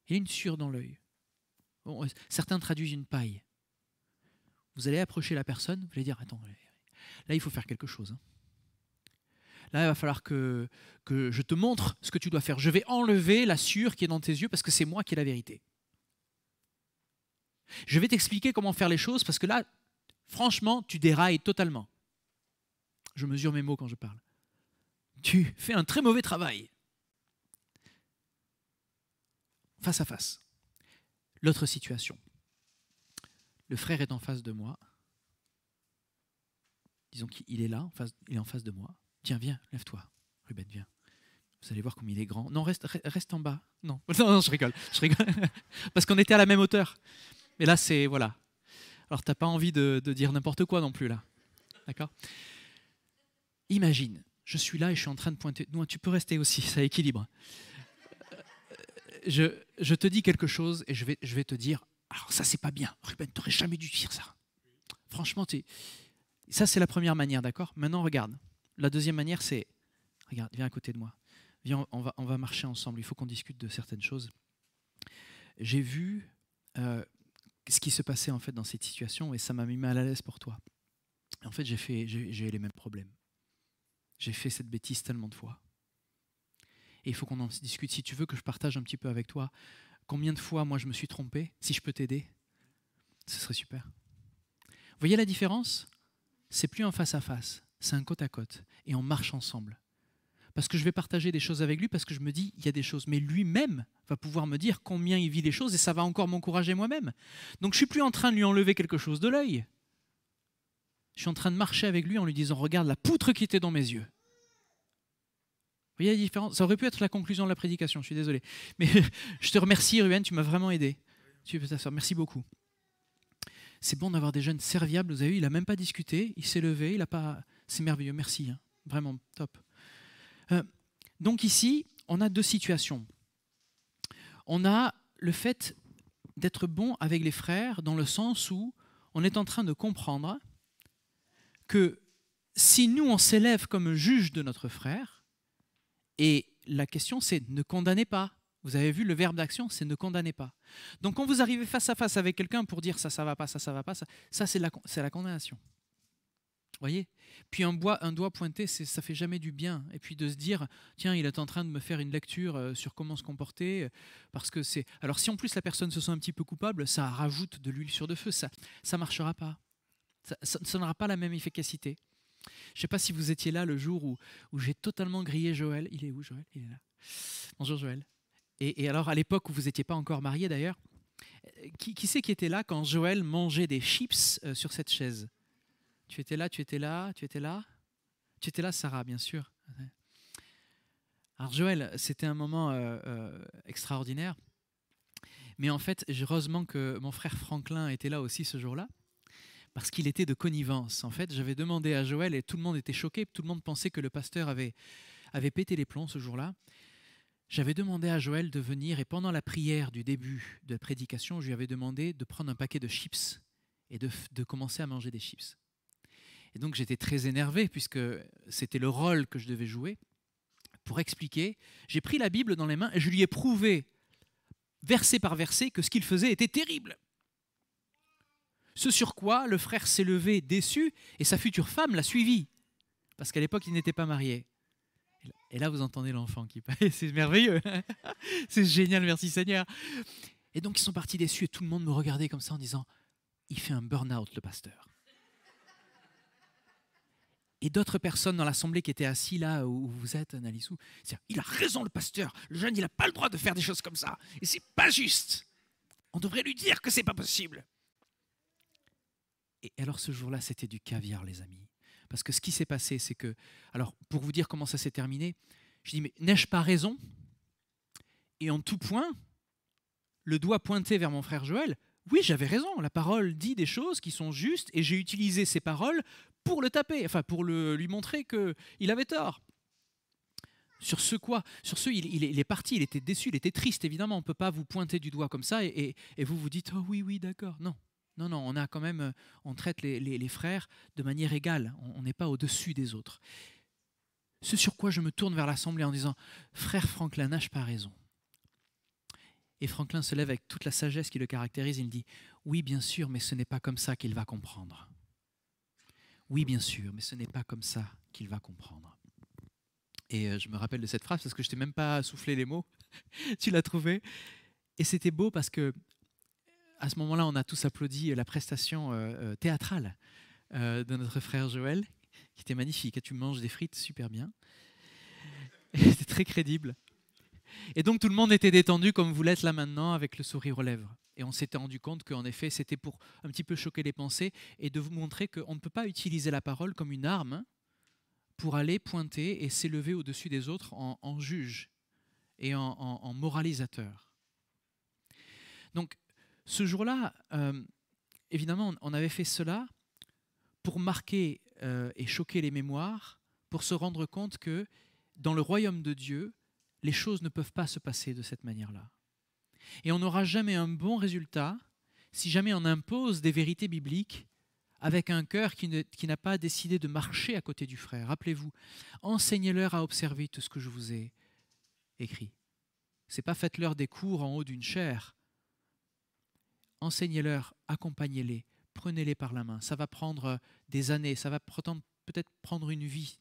Il a une suure dans l'œil. Bon, certains traduisent une paille. Vous allez approcher la personne, vous allez dire, attends, là il faut faire quelque chose. Là il va falloir que je te montre ce que tu dois faire. Je vais enlever la suure qui est dans tes yeux parce que c'est moi qui ai la vérité. Je vais t'expliquer comment faire les choses parce que là, franchement, tu dérailles totalement. Je mesure mes mots quand je parle. Tu fais un très mauvais travail. Face à face. L'autre situation. Le frère est en face de moi. Disons qu'il est là, il est en face de moi. Tiens, viens, lève-toi. Ruben, viens. Vous allez voir comme il est grand. Non, reste en bas. Non, non, je rigole. Parce qu'on était à la même hauteur. Mais là, c'est, voilà. Alors, tu n'as pas envie de dire n'importe quoi non plus, là. D'accord ? Imagine, je suis là et je suis en train de pointer. Non, tu peux rester aussi, ça équilibre. Je te dis quelque chose et je vais te dire, alors ça, c'est pas bien. Ruben, tu n'aurais jamais dû dire ça. Franchement, ça, c'est la première manière, d'accord ? Maintenant, regarde. La deuxième manière, c'est, regarde, viens à côté de moi. Viens, on va marcher ensemble. Il faut qu'on discute de certaines choses. J'ai vu ce qui se passait en fait dans cette situation et ça m'a mis mal à l'aise pour toi. En fait, j'ai eu les mêmes problèmes. J'ai fait cette bêtise tellement de fois. Et il faut qu'on en discute. Si tu veux que je partage un petit peu avec toi combien de fois moi je me suis trompé, si je peux t'aider, ce serait super. Vous voyez la différence ? C'est plus un face à face, c'est un côte à côte et on marche ensemble. Parce que je vais partager des choses avec lui, parce que je me dis, il y a des choses. Mais lui-même va pouvoir me dire combien il vit les choses et ça va encore m'encourager moi-même. Donc je ne suis plus en train de lui enlever quelque chose de l'œil. Je suis en train de marcher avec lui en lui disant, regarde la poutre qui était dans mes yeux. Vous voyez la différence ? Ça aurait pu être la conclusion de la prédication, je suis désolé. Mais je te remercie, Ruben, tu m'as vraiment aidé. Tu peux t'asseoir, merci beaucoup. C'est bon d'avoir des jeunes serviables, vous avez vu, il n'a même pas discuté, il s'est levé, il a pas... c'est merveilleux, merci, hein. Vraiment top. Donc ici, on a deux situations. On a le fait d'être bon avec les frères dans le sens où on est en train de comprendre que si nous, on s'élève comme juge de notre frère, et la question c'est ne condamnez pas. Vous avez vu le verbe d'action, c'est ne condamnez pas. Donc quand vous arrivez face à face avec quelqu'un pour dire ça va pas, ça va pas, ça c'est la condamnation. Vous voyez ? Puis un doigt pointé, ça fait jamais du bien. Et puis de se dire, tiens, il est en train de me faire une lecture sur comment se comporter, parce que c'est. Alors si en plus la personne se sent un petit peu coupable, ça rajoute de l'huile sur le feu. Ça marchera pas. Ça n'aura pas la même efficacité. Je ne sais pas si vous étiez là le jour où j'ai totalement grillé Joël. Il est où Joël ? Il est là. Bonjour Joël. Et alors à l'époque où vous n'étiez pas encore mariés d'ailleurs, qui c'est qui était là quand Joël mangeait des chips sur cette chaise ? Tu étais là, Sarah, bien sûr. Alors Joël, c'était un moment extraordinaire. Mais en fait, heureusement que mon frère Franklin était là aussi ce jour-là, parce qu'il était de connivence. En fait, j'avais demandé à Joël et tout le monde était choqué. Tout le monde pensait que le pasteur avait pété les plombs ce jour-là. j'avais demandé à Joël de venir et pendant la prière du début de la prédication, je lui avais demandé de prendre un paquet de chips et de commencer à manger des chips. Et donc j'étais très énervé puisque c'était le rôle que je devais jouer. Pour expliquer, j'ai pris la Bible dans les mains et je lui ai prouvé, verset par verset, que ce qu'il faisait était terrible. Ce sur quoi le frère s'est levé déçu et sa future femme l'a suivi, parce qu'à l'époque, il n'était pas marié. Et là, vous entendez l'enfant qui parle. C'est merveilleux. C'est génial, merci Seigneur. Et donc, ils sont partis déçus et tout le monde me regardait comme ça en disant « Il fait un burn-out, le pasteur ». Et d'autres personnes dans l'assemblée qui étaient assis là où vous êtes, Nalissou, c'est « Il a raison, le pasteur. Le jeune, il n'a pas le droit de faire des choses comme ça. Et c'est pas juste. On devrait lui dire que c'est pas possible. » Et alors, ce jour-là, c'était du caviar, les amis. Parce que ce qui s'est passé, c'est que... Alors, pour vous dire comment ça s'est terminé, je dis, mais n'ai-je pas raison? Et en tout point, le doigt pointé vers mon frère Joël, oui, j'avais raison, la parole dit des choses qui sont justes et j'ai utilisé ces paroles pour le taper, enfin pour lui montrer qu'il avait tort. Sur ce, il est parti, il était déçu, il était triste, évidemment, on ne peut pas vous pointer du doigt comme ça et vous vous dites, oh oui, d'accord, non. Non, on a quand même, on traite les frères de manière égale. On n'est pas au-dessus des autres. Ce sur quoi je me tourne vers l'assemblée en disant « Frère Franklin, n'ai-je pas raison ?» Et Franklin se lève avec toute la sagesse qui le caractérise. Il dit « Oui, bien sûr, mais ce n'est pas comme ça qu'il va comprendre. Oui, bien sûr, mais ce n'est pas comme ça qu'il va comprendre. » Et je me rappelle de cette phrase parce que je ne t'ai même pas soufflé les mots. Tu l'as trouvé. Et c'était beau parce que à ce moment-là, on a tous applaudi la prestation théâtrale de notre frère Joël, qui était magnifique. Tu manges des frites super bien. C'était très crédible. Et donc, tout le monde était détendu comme vous l'êtes là maintenant, avec le sourire aux lèvres. Et on s'était rendu compte qu'en effet, c'était pour un petit peu choquer les pensées et de vous montrer qu'on ne peut pas utiliser la parole comme une arme pour aller pointer et s'élever au-dessus des autres en juge et en moralisateur. Donc, ce jour-là, évidemment, on avait fait cela pour marquer et choquer les mémoires, pour se rendre compte que dans le royaume de Dieu, les choses ne peuvent pas se passer de cette manière-là. Et on n'aura jamais un bon résultat si jamais on impose des vérités bibliques avec un cœur qui n'a pas décidé de marcher à côté du frère. Rappelez-vous, enseignez-leur à observer tout ce que je vous ai écrit. Ce n'est pas faites-leur des cours en haut d'une chaire. Enseignez-leur, accompagnez-les, prenez-les par la main. Ça va prendre des années, ça va peut-être prendre une vie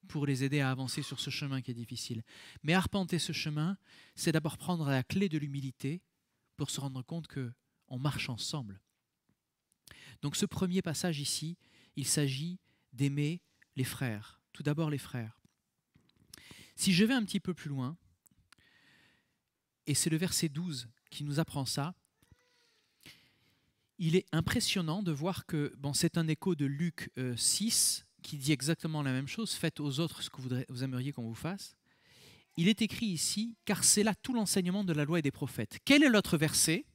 pour les aider à avancer sur ce chemin qui est difficile. Mais arpenter ce chemin, c'est d'abord prendre la clé de l'humilité pour se rendre compte qu'on marche ensemble. Donc ce premier passage ici, il s'agit d'aimer les frères. Tout d'abord les frères. Si je vais un petit peu plus loin, et c'est le verset 12 qui nous apprend ça, il est impressionnant de voir que, c'est un écho de Luc 6 qui dit exactement la même chose, faites aux autres ce que vous aimeriez qu'on vous fasse. Il est écrit ici, car c'est là tout l'enseignement de la loi et des prophètes. Quel est l'autre verset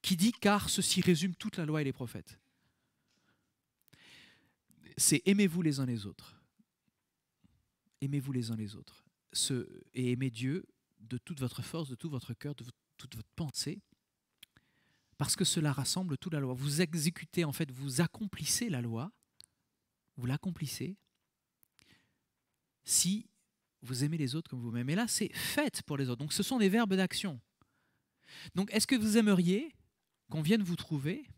qui dit, car ceci résume toute la loi et les prophètes? C'est aimez-vous les uns les autres. Aimez-vous les uns les autres. Et aimez Dieu de toute votre force, de tout votre cœur, de toute votre pensée. Parce que cela rassemble toute la loi. Vous exécutez, en fait, vous accomplissez la loi, vous l'accomplissez si vous aimez les autres comme vous-même. Et là, c'est faites pour les autres. Donc, ce sont des verbes d'action. Donc, est-ce que vous aimeriez qu'on vienne vous trouver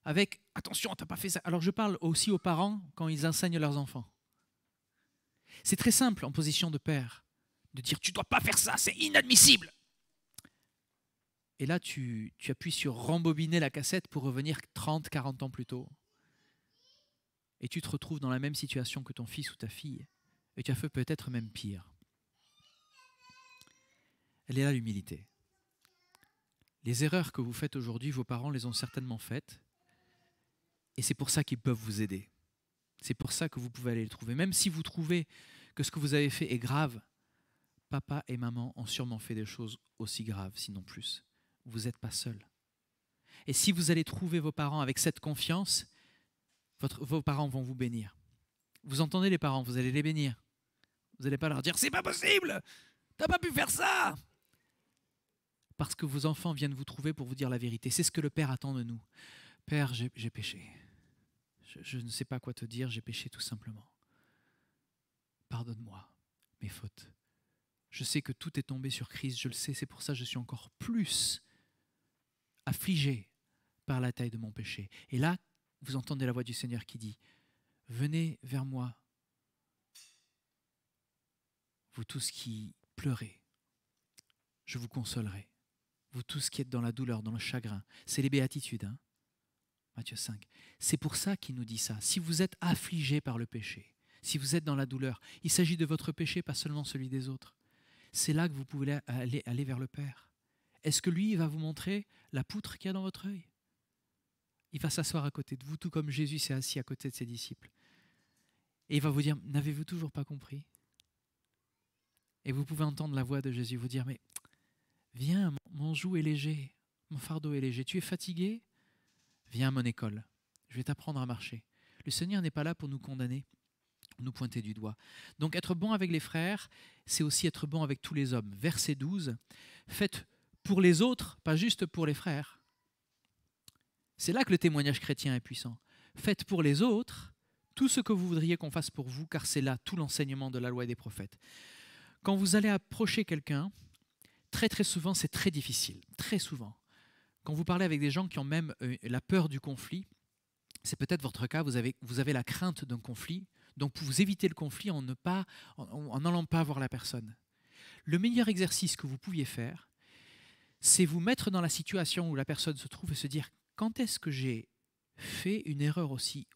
avec « Attention, tu n'as pas fait ça ». Alors, je parle aussi aux parents quand ils enseignent leurs enfants. C'est très simple en position de père de dire « Tu ne dois pas faire ça, c'est inadmissible ». Et là, tu appuies sur rembobiner la cassette pour revenir 30, 40 ans plus tôt. Et tu te retrouves dans la même situation que ton fils ou ta fille. Et tu as fait peut-être même pire. Elle est là l'humilité. Les erreurs que vous faites aujourd'hui, vos parents les ont certainement faites. Et c'est pour ça qu'ils peuvent vous aider. C'est pour ça que vous pouvez aller les trouver. Même si vous trouvez que ce que vous avez fait est grave, papa et maman ont sûrement fait des choses aussi graves, sinon plus. Vous n'êtes pas seul. Et si vous allez trouver vos parents avec cette confiance, vos parents vont vous bénir. Vous entendez les parents, vous allez les bénir. Vous n'allez pas leur dire « c'est pas possible, t'as pas pu faire ça !» Parce que vos enfants viennent vous trouver pour vous dire la vérité. C'est ce que le Père attend de nous. « Père, j'ai péché. Je ne sais pas quoi te dire, j'ai péché tout simplement. Pardonne-moi mes fautes. Je sais que tout est tombé sur Christ, je le sais, c'est pour ça que je suis encore plus affligé par la taille de mon péché. » Et là, vous entendez la voix du Seigneur qui dit « Venez vers moi, vous tous qui pleurez, je vous consolerai. Vous tous qui êtes dans la douleur, dans le chagrin. » C'est les béatitudes, hein? Matthieu 5. C'est pour ça qu'il nous dit ça. Si vous êtes affligé par le péché, si vous êtes dans la douleur, il s'agit de votre péché, pas seulement celui des autres. C'est là que vous pouvez aller vers le Père. Est-ce que lui, il va vous montrer la poutre qu'il y a dans votre œil? Il va s'asseoir à côté de vous, tout comme Jésus s'est assis à côté de ses disciples. Et il va vous dire, n'avez-vous toujours pas compris? Et vous pouvez entendre la voix de Jésus vous dire, mais viens, mon joug est léger, mon fardeau est léger. Tu es fatigué? Viens à mon école, je vais t'apprendre à marcher. Le Seigneur n'est pas là pour nous condamner, nous pointer du doigt. Donc être bon avec les frères, c'est aussi être bon avec tous les hommes. Verset 12, faites pour les autres, pas juste pour les frères. C'est là que le témoignage chrétien est puissant. Faites pour les autres tout ce que vous voudriez qu'on fasse pour vous, car c'est là tout l'enseignement de la loi et des prophètes. Quand vous allez approcher quelqu'un, très très souvent c'est très difficile, très souvent. Quand vous parlez avec des gens qui ont même la peur du conflit, c'est peut-être votre cas, vous avez la crainte d'un conflit, donc vous évitez le conflit en n'allant pas voir la personne. Le meilleur exercice que vous pouviez faire, c'est vous mettre dans la situation où la personne se trouve et se dire « Quand est-ce que j'ai fait une erreur aussi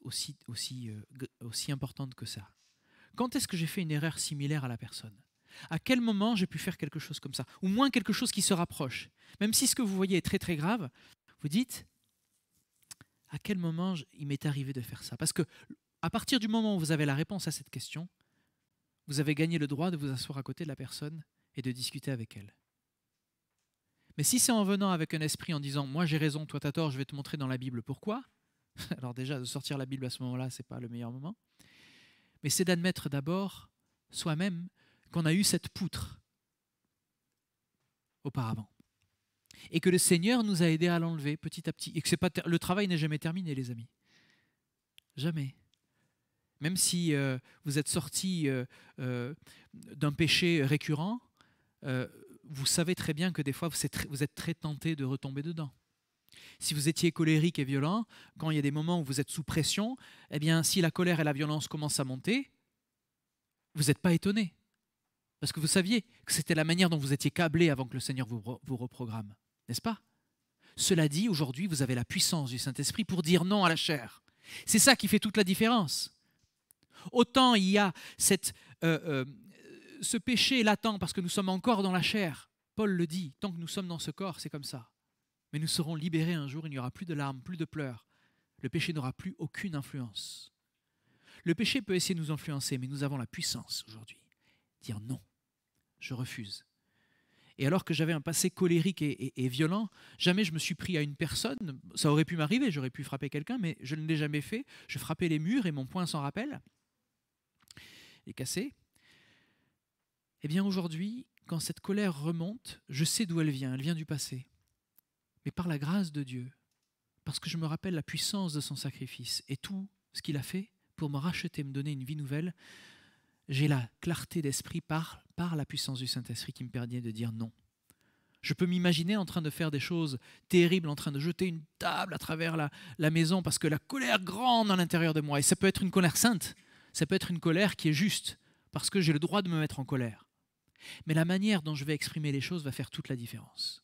importante que ça? Quand est-ce que j'ai fait une erreur similaire à la personne? À quel moment j'ai pu faire quelque chose comme ça? Ou moins quelque chose qui se rapproche. Même si ce que vous voyez est très très grave, vous dites à quel moment il m'est arrivé de faire ça? Parce que à partir du moment où vous avez la réponse à cette question, vous avez gagné le droit de vous asseoir à côté de la personne et de discuter avec elle. Mais si c'est en venant avec un esprit en disant « moi j'ai raison, toi t'as tort, je vais te montrer dans la Bible pourquoi », alors déjà de sortir la Bible à ce moment-là, ce n'est pas le meilleur moment, mais c'est d'admettre d'abord soi-même qu'on a eu cette poutre auparavant et que le Seigneur nous a aidés à l'enlever petit à petit et que le travail n'est jamais terminé, les amis. Jamais. Même si vous êtes sorti d'un péché récurrent, vous savez très bien que des fois vous êtes très tenté de retomber dedans. Si vous étiez colérique et violent, quand il y a des moments où vous êtes sous pression, eh bien, si la colère et la violence commencent à monter, vous n'êtes pas étonné. Parce que vous saviez que c'était la manière dont vous étiez câblé avant que le Seigneur vous reprogramme. N'est-ce pas? Cela dit, aujourd'hui, vous avez la puissance du Saint-Esprit pour dire non à la chair. C'est ça qui fait toute la différence. Autant il y a ce péché latent parce que nous sommes encore dans la chair. Paul le dit, tant que nous sommes dans ce corps, c'est comme ça. Mais nous serons libérés un jour, il n'y aura plus de larmes, plus de pleurs. Le péché n'aura plus aucune influence. Le péché peut essayer de nous influencer, mais nous avons la puissance aujourd'hui. Dire non, je refuse. Et alors que j'avais un passé colérique et violent, jamais je me suis pris à une personne. Ça aurait pu m'arriver, j'aurais pu frapper quelqu'un, mais je ne l'ai jamais fait. Je frappais les murs et mon poing s'en rappelle. Et cassé. Eh bien aujourd'hui, quand cette colère remonte, je sais d'où elle vient du passé. Mais par la grâce de Dieu, parce que je me rappelle la puissance de son sacrifice et tout ce qu'il a fait pour me racheter, me donner une vie nouvelle, j'ai la clarté d'esprit par la puissance du Saint-Esprit qui me permet de dire non. Je peux m'imaginer en train de faire des choses terribles, en train de jeter une table à travers la maison parce que la colère grande à l'intérieur de moi. Et ça peut être une colère sainte, ça peut être une colère qui est juste, parce que j'ai le droit de me mettre en colère. Mais la manière dont je vais exprimer les choses va faire toute la différence.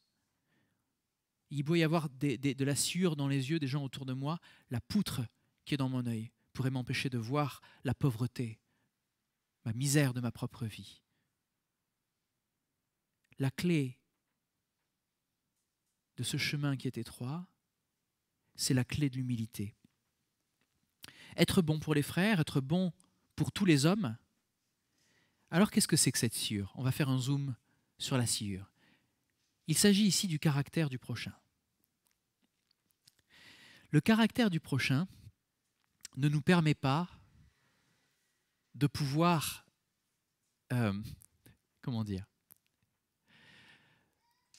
Il peut y avoir de la sueur dans les yeux des gens autour de moi, la poutre qui est dans mon œil pourrait m'empêcher de voir la pauvreté, ma misère de ma propre vie. La clé de ce chemin qui est étroit, c'est la clé de l'humilité. Être bon pour les frères, être bon pour tous les hommes. Alors qu'est-ce que c'est que cette sciure? On va faire un zoom sur la sciure. Il s'agit ici du caractère du prochain. Le caractère du prochain ne nous permet pas de pouvoir comment dire,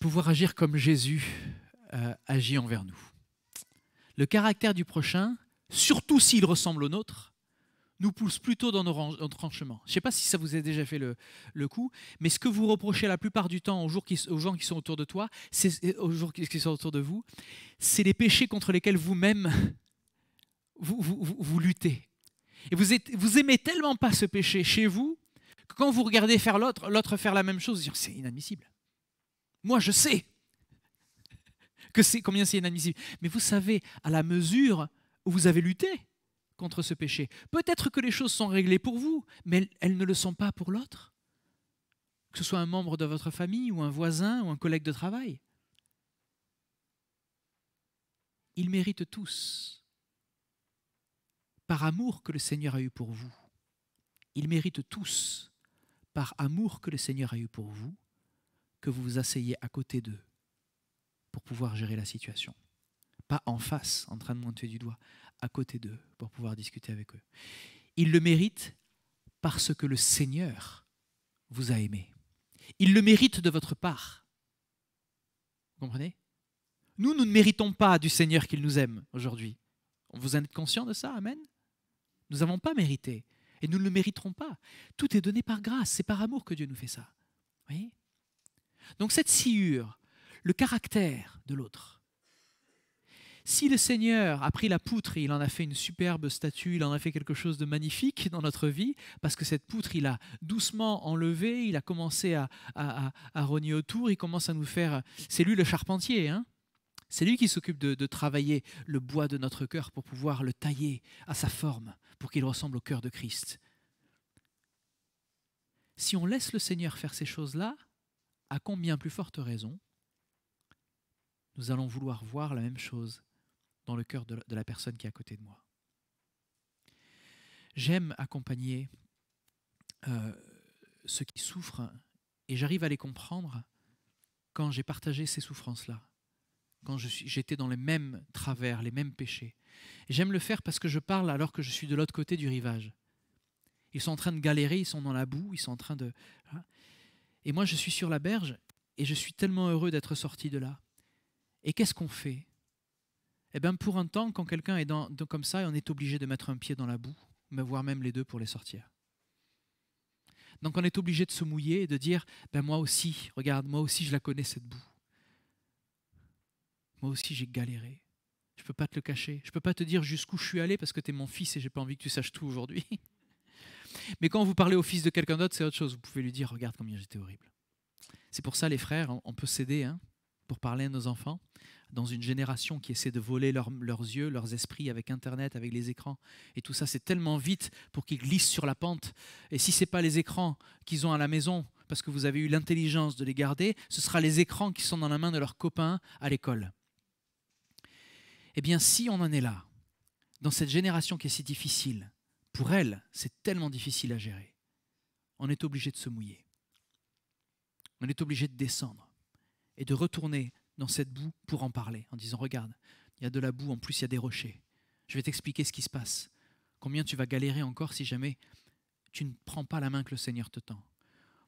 pouvoir agir comme Jésus agit envers nous. Le caractère du prochain, surtout s'il ressemble au nôtre, nous pousse plutôt dans nos retranchements. Je ne sais pas si ça vous a déjà fait le coup, mais ce que vous reprochez la plupart du temps aux gens qui sont autour de toi, aux gens qui sont autour de vous, c'est les péchés contre lesquels vous-même vous luttez. Et vous aimez tellement pas ce péché chez vous que quand vous regardez faire l'autre faire la même chose, vous dites c'est inadmissible. Moi, je sais combien c'est inadmissible. Mais vous savez, à la mesure où vous avez lutté contre ce péché, peut-être que les choses sont réglées pour vous, mais elles ne le sont pas pour l'autre. Que ce soit un membre de votre famille, ou un voisin, ou un collègue de travail. Ils méritent tous, par amour que le Seigneur a eu pour vous, ils méritent tous, par amour que le Seigneur a eu pour vous, que vous vous asseyez à côté d'eux pour pouvoir gérer la situation. Pas en face, en train de monter du doigt, à côté d'eux pour pouvoir discuter avec eux. Ils le méritent parce que le Seigneur vous a aimé. Ils le méritent de votre part. Vous comprenez ? Nous ne méritons pas du Seigneur qu'il nous aime aujourd'hui. Vous en êtes conscient de ça ? Amen ? Nous n'avons pas mérité et nous ne le mériterons pas. Tout est donné par grâce, c'est par amour que Dieu nous fait ça. Vous voyez ? Donc cette sciure, le caractère de l'autre. Si le Seigneur a pris la poutre et il en a fait une superbe statue, il en a fait quelque chose de magnifique dans notre vie, parce que cette poutre, il a doucement enlevé, il a commencé à rogner autour, il commence à nous faire... C'est lui le charpentier, hein ? C'est lui qui s'occupe de travailler le bois de notre cœur pour pouvoir le tailler à sa forme, pour qu'il ressemble au cœur de Christ. Si on laisse le Seigneur faire ces choses-là, à combien plus forte raison, nous allons vouloir voir la même chose dans le cœur de la personne qui est à côté de moi. J'aime accompagner ceux qui souffrent et j'arrive à les comprendre quand j'ai partagé ces souffrances-là, quand j'étais dans les mêmes travers, les mêmes péchés. Et j'aime le faire parce que je parle alors que je suis de l'autre côté du rivage. Ils sont en train de galérer, ils sont dans la boue, ils sont en train de... Et moi, je suis sur la berge et je suis tellement heureux d'être sorti de là. Et qu'est-ce qu'on fait ? Eh bien, pour un temps, quand quelqu'un est comme ça, on est obligé de mettre un pied dans la boue, voire même les deux pour les sortir. Donc on est obligé de se mouiller et de dire, ben moi aussi, regarde, moi aussi je la connais cette boue. Moi aussi j'ai galéré. Je ne peux pas te le cacher. Je ne peux pas te dire jusqu'où je suis allé parce que tu es mon fils et je n'ai pas envie que tu saches tout aujourd'hui. Mais quand vous parlez au fils de quelqu'un d'autre, c'est autre chose. Vous pouvez lui dire, regarde combien j'étais horrible. C'est pour ça les frères, on peut s'aider pour parler à nos enfants. Dans une génération qui essaie de voler leurs yeux, leurs esprits avec Internet, avec les écrans. Et tout ça, c'est tellement vite pour qu'ils glissent sur la pente. Et si ce n'est pas les écrans qu'ils ont à la maison, parce que vous avez eu l'intelligence de les garder, ce sera les écrans qui sont dans la main de leurs copains à l'école. Eh bien, si on en est là, dans cette génération qui est si difficile, pour elle, c'est tellement difficile à gérer, on est obligé de se mouiller. On est obligé de descendre et de retourner dans cette boue pour en parler, en disant, regarde, il y a de la boue, en plus il y a des rochers. Je vais t'expliquer ce qui se passe. Combien tu vas galérer encore si jamais tu ne prends pas la main que le Seigneur te tend.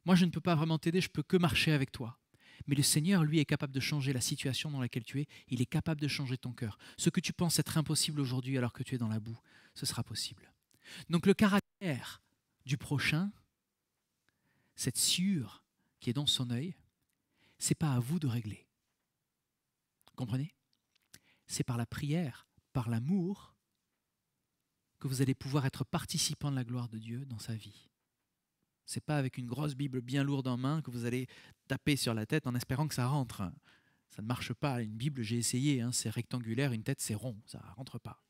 Moi, je ne peux pas vraiment t'aider, je ne peux que marcher avec toi. Mais le Seigneur, lui, est capable de changer la situation dans laquelle tu es. Il est capable de changer ton cœur. Ce que tu penses être impossible aujourd'hui alors que tu es dans la boue, ce sera possible. Donc le caractère du prochain, cette sciure qui est dans son œil, ce n'est pas à vous de régler. Comprenez ? C'est par la prière, par l'amour, que vous allez pouvoir être participant de la gloire de Dieu dans sa vie. Ce n'est pas avec une grosse Bible bien lourde en main que vous allez taper sur la tête en espérant que ça rentre. Ça ne marche pas. Une Bible, j'ai essayé, c'est rectangulaire, une tête, c'est rond. Ça ne rentre pas.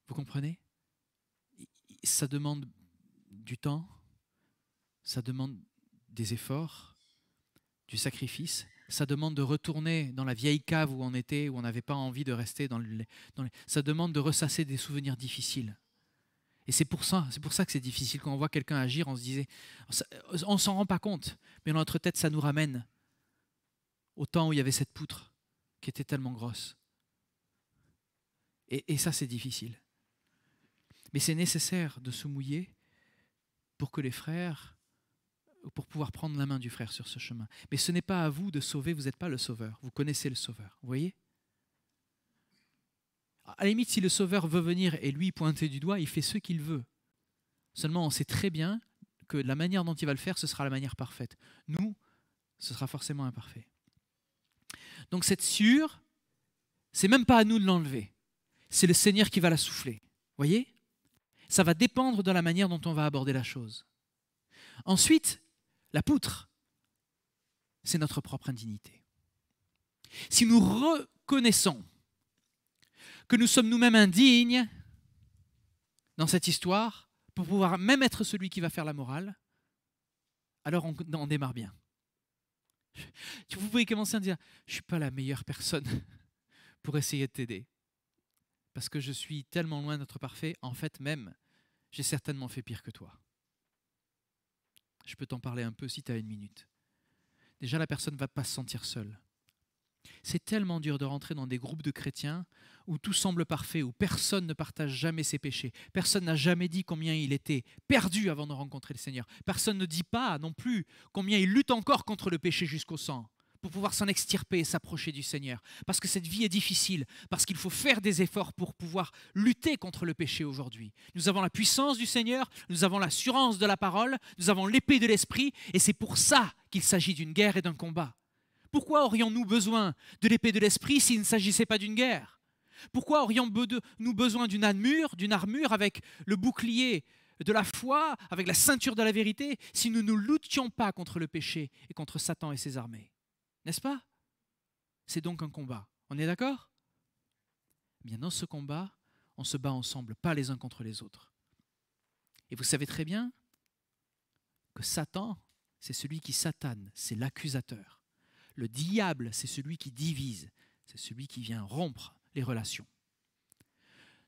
Vous comprenez ? Ça demande du temps, ça demande des efforts, du sacrifice. Ça demande de retourner dans la vieille cave où on était, où on n'avait pas envie de rester. Ça demande de ressasser des souvenirs difficiles. Et c'est pour ça que c'est difficile. Quand on voit quelqu'un agir, on se disait, on ne s'en rend pas compte, mais dans notre tête, ça nous ramène au temps où il y avait cette poutre qui était tellement grosse. Et ça, c'est difficile. Mais c'est nécessaire de se mouiller pour que les frères, pour pouvoir prendre la main du frère sur ce chemin. Mais ce n'est pas à vous de sauver, vous n'êtes pas le sauveur. Vous connaissez le sauveur, vous voyez? À la limite, si le sauveur veut venir et lui pointer du doigt, il fait ce qu'il veut. Seulement, on sait très bien que la manière dont il va le faire, ce sera la manière parfaite. Nous, ce sera forcément imparfait. Donc cette sciure, c'est même pas à nous de l'enlever. C'est le Seigneur qui va la souffler. Voyez? Ça va dépendre de la manière dont on va aborder la chose. Ensuite, la poutre, c'est notre propre indignité. Si nous reconnaissons que nous sommes nous-mêmes indignes dans cette histoire, pour pouvoir même être celui qui va faire la morale, alors on démarre bien. Vous pouvez commencer à dire, je ne suis pas la meilleure personne pour essayer de t'aider. Parce que je suis tellement loin d'être parfait, en fait même, j'ai certainement fait pire que toi. Je peux t'en parler un peu si tu as une minute. Déjà, la personne ne va pas se sentir seule. C'est tellement dur de rentrer dans des groupes de chrétiens où tout semble parfait, où personne ne partage jamais ses péchés. Personne n'a jamais dit combien il était perdu avant de rencontrer le Seigneur. Personne ne dit pas non plus combien il lutte encore contre le péché jusqu'au sang pour pouvoir s'en extirper et s'approcher du Seigneur. Parce que cette vie est difficile, parce qu'il faut faire des efforts pour pouvoir lutter contre le péché aujourd'hui. Nous avons la puissance du Seigneur, nous avons l'assurance de la parole, nous avons l'épée de l'Esprit, et c'est pour ça qu'il s'agit d'une guerre et d'un combat. Pourquoi aurions-nous besoin de l'épée de l'Esprit s'il ne s'agissait pas d'une guerre? Pourquoi aurions-nous besoin d'une armure avec le bouclier de la foi, avec la ceinture de la vérité, si nous ne luttions pas contre le péché et contre Satan et ses armées? N'est-ce pas? C'est donc un combat. On est d'accord? Eh bien, dans ce combat, on se bat ensemble, pas les uns contre les autres. Et vous savez très bien que Satan, c'est celui qui satane, c'est l'accusateur. Le diable, c'est celui qui divise, c'est celui qui vient rompre les relations.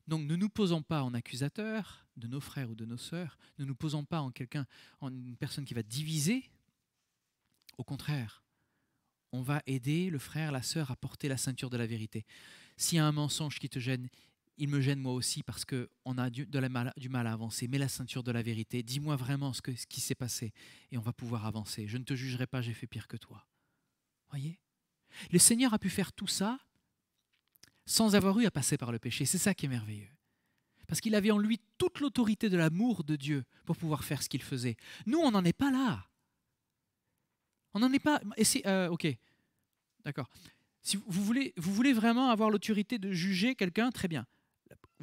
Donc ne nous posons pas en accusateur de nos frères ou de nos sœurs, ne nous posons pas en une personne qui va diviser. Au contraire, on va aider le frère, la sœur à porter la ceinture de la vérité. S'il y a un mensonge qui te gêne, il me gêne moi aussi parce qu'on a du mal à avancer. Mets la ceinture de la vérité, dis-moi vraiment ce qui s'est passé et on va pouvoir avancer. Je ne te jugerai pas, j'ai fait pire que toi. Voyez? Le Seigneur a pu faire tout ça sans avoir eu à passer par le péché. C'est ça qui est merveilleux. Parce qu'il avait en lui toute l'autorité de l'amour de Dieu pour pouvoir faire ce qu'il faisait. Nous, on n'en est pas là. On n'en est pas... ok, d'accord. Si vous voulez vraiment avoir l'autorité de juger quelqu'un, très bien.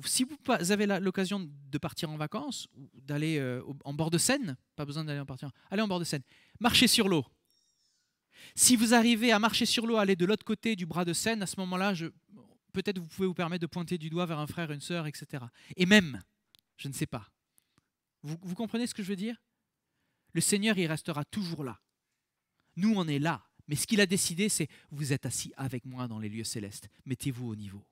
Si vous avez l'occasion de partir en vacances, ou d'aller en bord de Seine, pas besoin d'aller en partir, allez en bord de Seine, marchez sur l'eau. Si vous arrivez à marcher sur l'eau, aller de l'autre côté du bras de Seine, à ce moment-là, peut-être vous pouvez vous permettre de pointer du doigt vers un frère, une sœur, etc. Et même, je ne sais pas. Vous comprenez ce que je veux dire? Le Seigneur, il restera toujours là. Nous, on est là. Mais ce qu'il a décidé, c'est vous êtes assis avec moi dans les lieux célestes. Mettez-vous au niveau.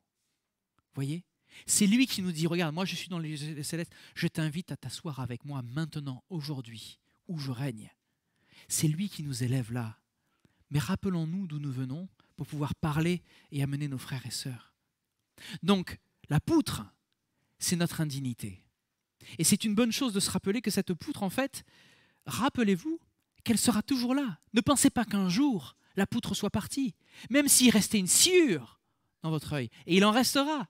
Voyez? C'est lui qui nous dit, regarde, moi je suis dans les lieux célestes, je t'invite à t'asseoir avec moi maintenant, aujourd'hui, où je règne. C'est lui qui nous élève là. Mais rappelons-nous d'où nous venons pour pouvoir parler et amener nos frères et sœurs. Donc, la poutre, c'est notre indignité. Et c'est une bonne chose de se rappeler que cette poutre, en fait, rappelez-vous qu'elle sera toujours là. Ne pensez pas qu'un jour, la poutre soit partie. Même s'il restait une sciure dans votre œil, et il en restera.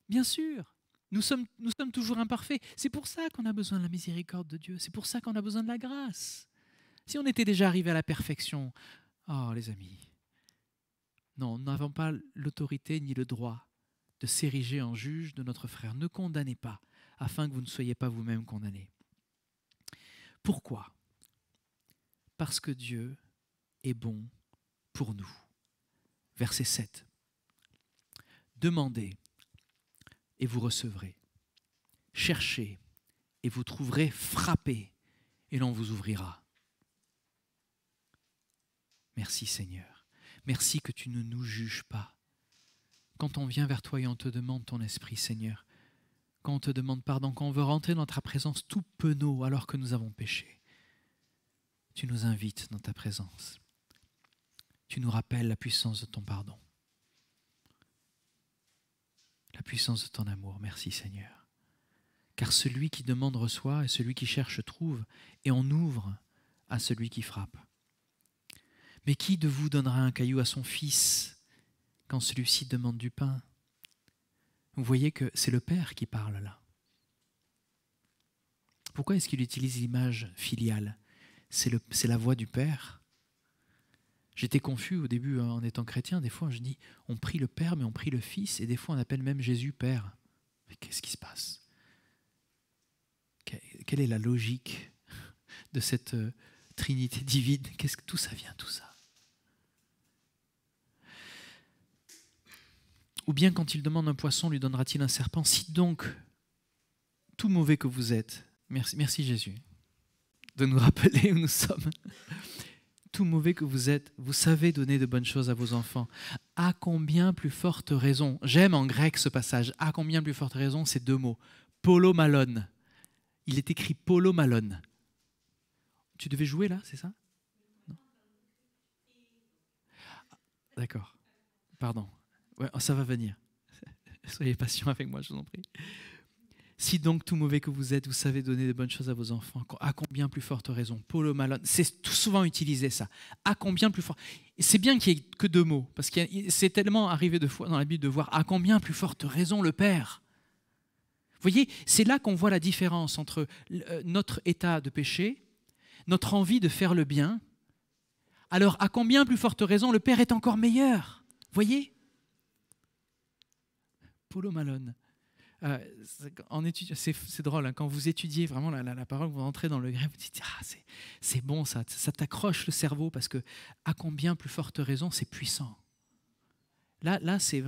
Bien sûr, nous sommes toujours imparfaits. C'est pour ça qu'on a besoin de la miséricorde de Dieu. C'est pour ça qu'on a besoin de la grâce. Si on était déjà arrivé à la perfection, oh les amis, non, nous n'avons pas l'autorité ni le droit de s'ériger en juge de notre frère. Ne condamnez pas, afin que vous ne soyez pas vous-même condamnés. Pourquoi? Parce que Dieu est bon pour nous. Verset 7. Demandez et vous recevrez. Cherchez et vous trouverez. Frappez et l'on vous ouvrira. Merci Seigneur. Merci que tu ne nous juges pas. Quand on vient vers toi et on te demande ton esprit, Seigneur, quand on te demande pardon, quand on veut rentrer dans ta présence tout penaud alors que nous avons péché, tu nous invites dans ta présence. Tu nous rappelles la puissance de ton pardon, la puissance de ton amour. Merci Seigneur. Car celui qui demande reçoit, et celui qui cherche trouve, et on ouvre à celui qui frappe. Mais qui de vous donnera un caillou à son fils quand celui-ci demande du pain? Vous voyez que c'est le Père qui parle là. Pourquoi est-ce qu'il utilise l'image filiale? C'est la voix du Père. J'étais confus au début en étant chrétien. Des fois, je dis, on prie le Père, mais on prie le Fils, et des fois, on appelle même Jésus Père. Mais qu'est-ce qui se passe? Quelle est la logique de cette Trinité divine? Qu'est-ce que tout ça vient, tout ça? Ou bien quand il demande un poisson, lui donnera-t-il un serpent? Si donc, tout mauvais que vous êtes, merci Jésus de nous rappeler où nous sommes, tout mauvais que vous êtes, vous savez donner de bonnes choses à vos enfants. À combien plus forte raison, j'aime en grec ce passage, à combien plus forte raison, ces deux mots, polomalon. Il est écrit polomalon. Tu devais jouer là, c'est ça? Non. D'accord, pardon. Ouais, ça va venir. Soyez patient avec moi, je vous en prie. Si donc tout mauvais que vous êtes, vous savez donner de bonnes choses à vos enfants, à combien plus forte raison? Polomalon, c'est tout souvent utilisé ça. À combien plus fort? C'est bien qu'il n'y ait que deux mots, parce que c'est tellement arrivé de fois dans la Bible de voir à combien plus forte raison le Père. Vous voyez, c'est là qu'on voit la différence entre notre état de péché, notre envie de faire le bien. Alors à combien plus forte raison le Père est encore meilleur? Vous voyez? Polomalon. C'est drôle, hein, quand vous étudiez vraiment la parole, vous entrez dans le grec, vous dites c'est bon, ça t'accroche le cerveau parce que à combien plus forte raison, c'est puissant. Là c'est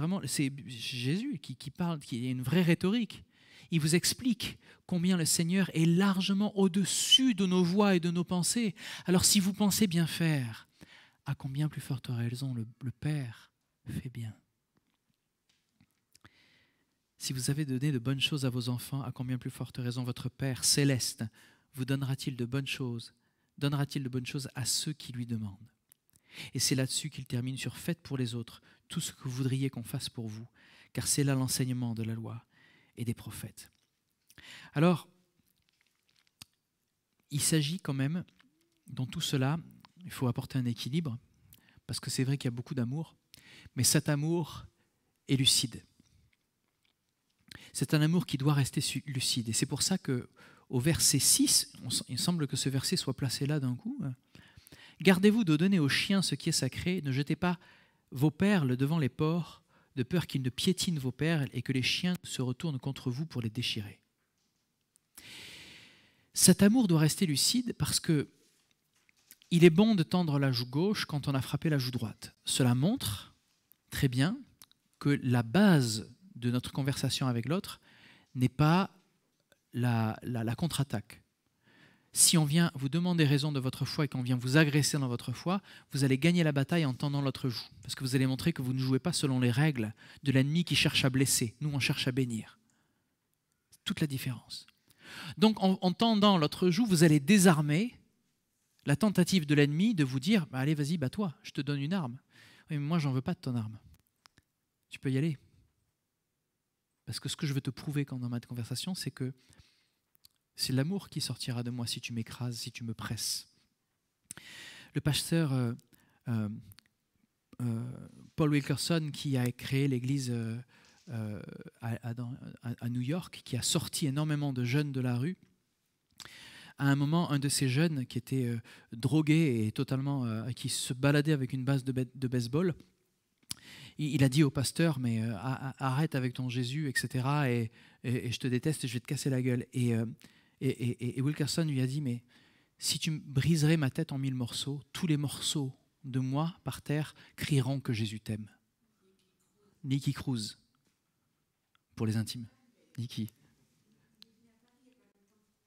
Jésus qui parle, qui est une vraie rhétorique. Il vous explique combien le Seigneur est largement au-dessus de nos voix et de nos pensées. Alors si vous pensez bien faire, à combien plus forte raison le Père fait bien. Si vous avez donné de bonnes choses à vos enfants, à combien plus forte raison votre Père céleste vous donnera-t-il de bonnes choses? Donnera-t-il de bonnes choses à ceux qui lui demandent? Et c'est là-dessus qu'il termine sur « Faites pour les autres tout ce que vous voudriez qu'on fasse pour vous, car c'est là l'enseignement de la loi et des prophètes. » Alors, il s'agit quand même, dans tout cela, il faut apporter un équilibre, parce que c'est vrai qu'il y a beaucoup d'amour, mais cet amour est lucide. C'est un amour qui doit rester lucide. Et c'est pour ça qu'au verset 6, il semble que ce verset soit placé là d'un coup. Gardez-vous de donner aux chiens ce qui est sacré. Ne jetez pas vos perles devant les porcs, de peur qu'ils ne piétinent vos perles et que les chiens se retournent contre vous pour les déchirer. Cet amour doit rester lucide parce que il est bon de tendre la joue gauche quand on a frappé la joue droite. Cela montre très bien que la base de notre conversation avec l'autre n'est pas la contre-attaque. Si on vient vous demander raison de votre foi et qu'on vient vous agresser dans votre foi, vous allez gagner la bataille en tendant l'autre joue, parce que vous allez montrer que vous ne jouez pas selon les règles de l'ennemi qui cherche à blesser. Nous, on cherche à bénir. C'est toute la différence. Donc, en tendant l'autre joue, vous allez désarmer la tentative de l'ennemi de vous dire allez, vas-y, bats-toi, je te donne une arme. Oui, mais moi, j'en veux pas de ton arme. Tu peux y aller. Parce que ce que je veux te prouver dans ma conversation, c'est que c'est l'amour qui sortira de moi si tu m'écrases, si tu me presses. Le pasteur Paul Wilkerson, qui a créé l'église à New York, qui a sorti énormément de jeunes de la rue, à un moment, un de ces jeunes qui était drogué et totalement, qui se baladait avec une base de baseball, il a dit au pasteur, mais arrête avec ton Jésus, etc. Et je te déteste et je vais te casser la gueule. Et Wilkerson lui a dit, mais si tu briserais ma tête en 1000 morceaux, tous les morceaux de moi par terre crieront que Jésus t'aime. Nicky Cruz, pour les intimes. Nicky.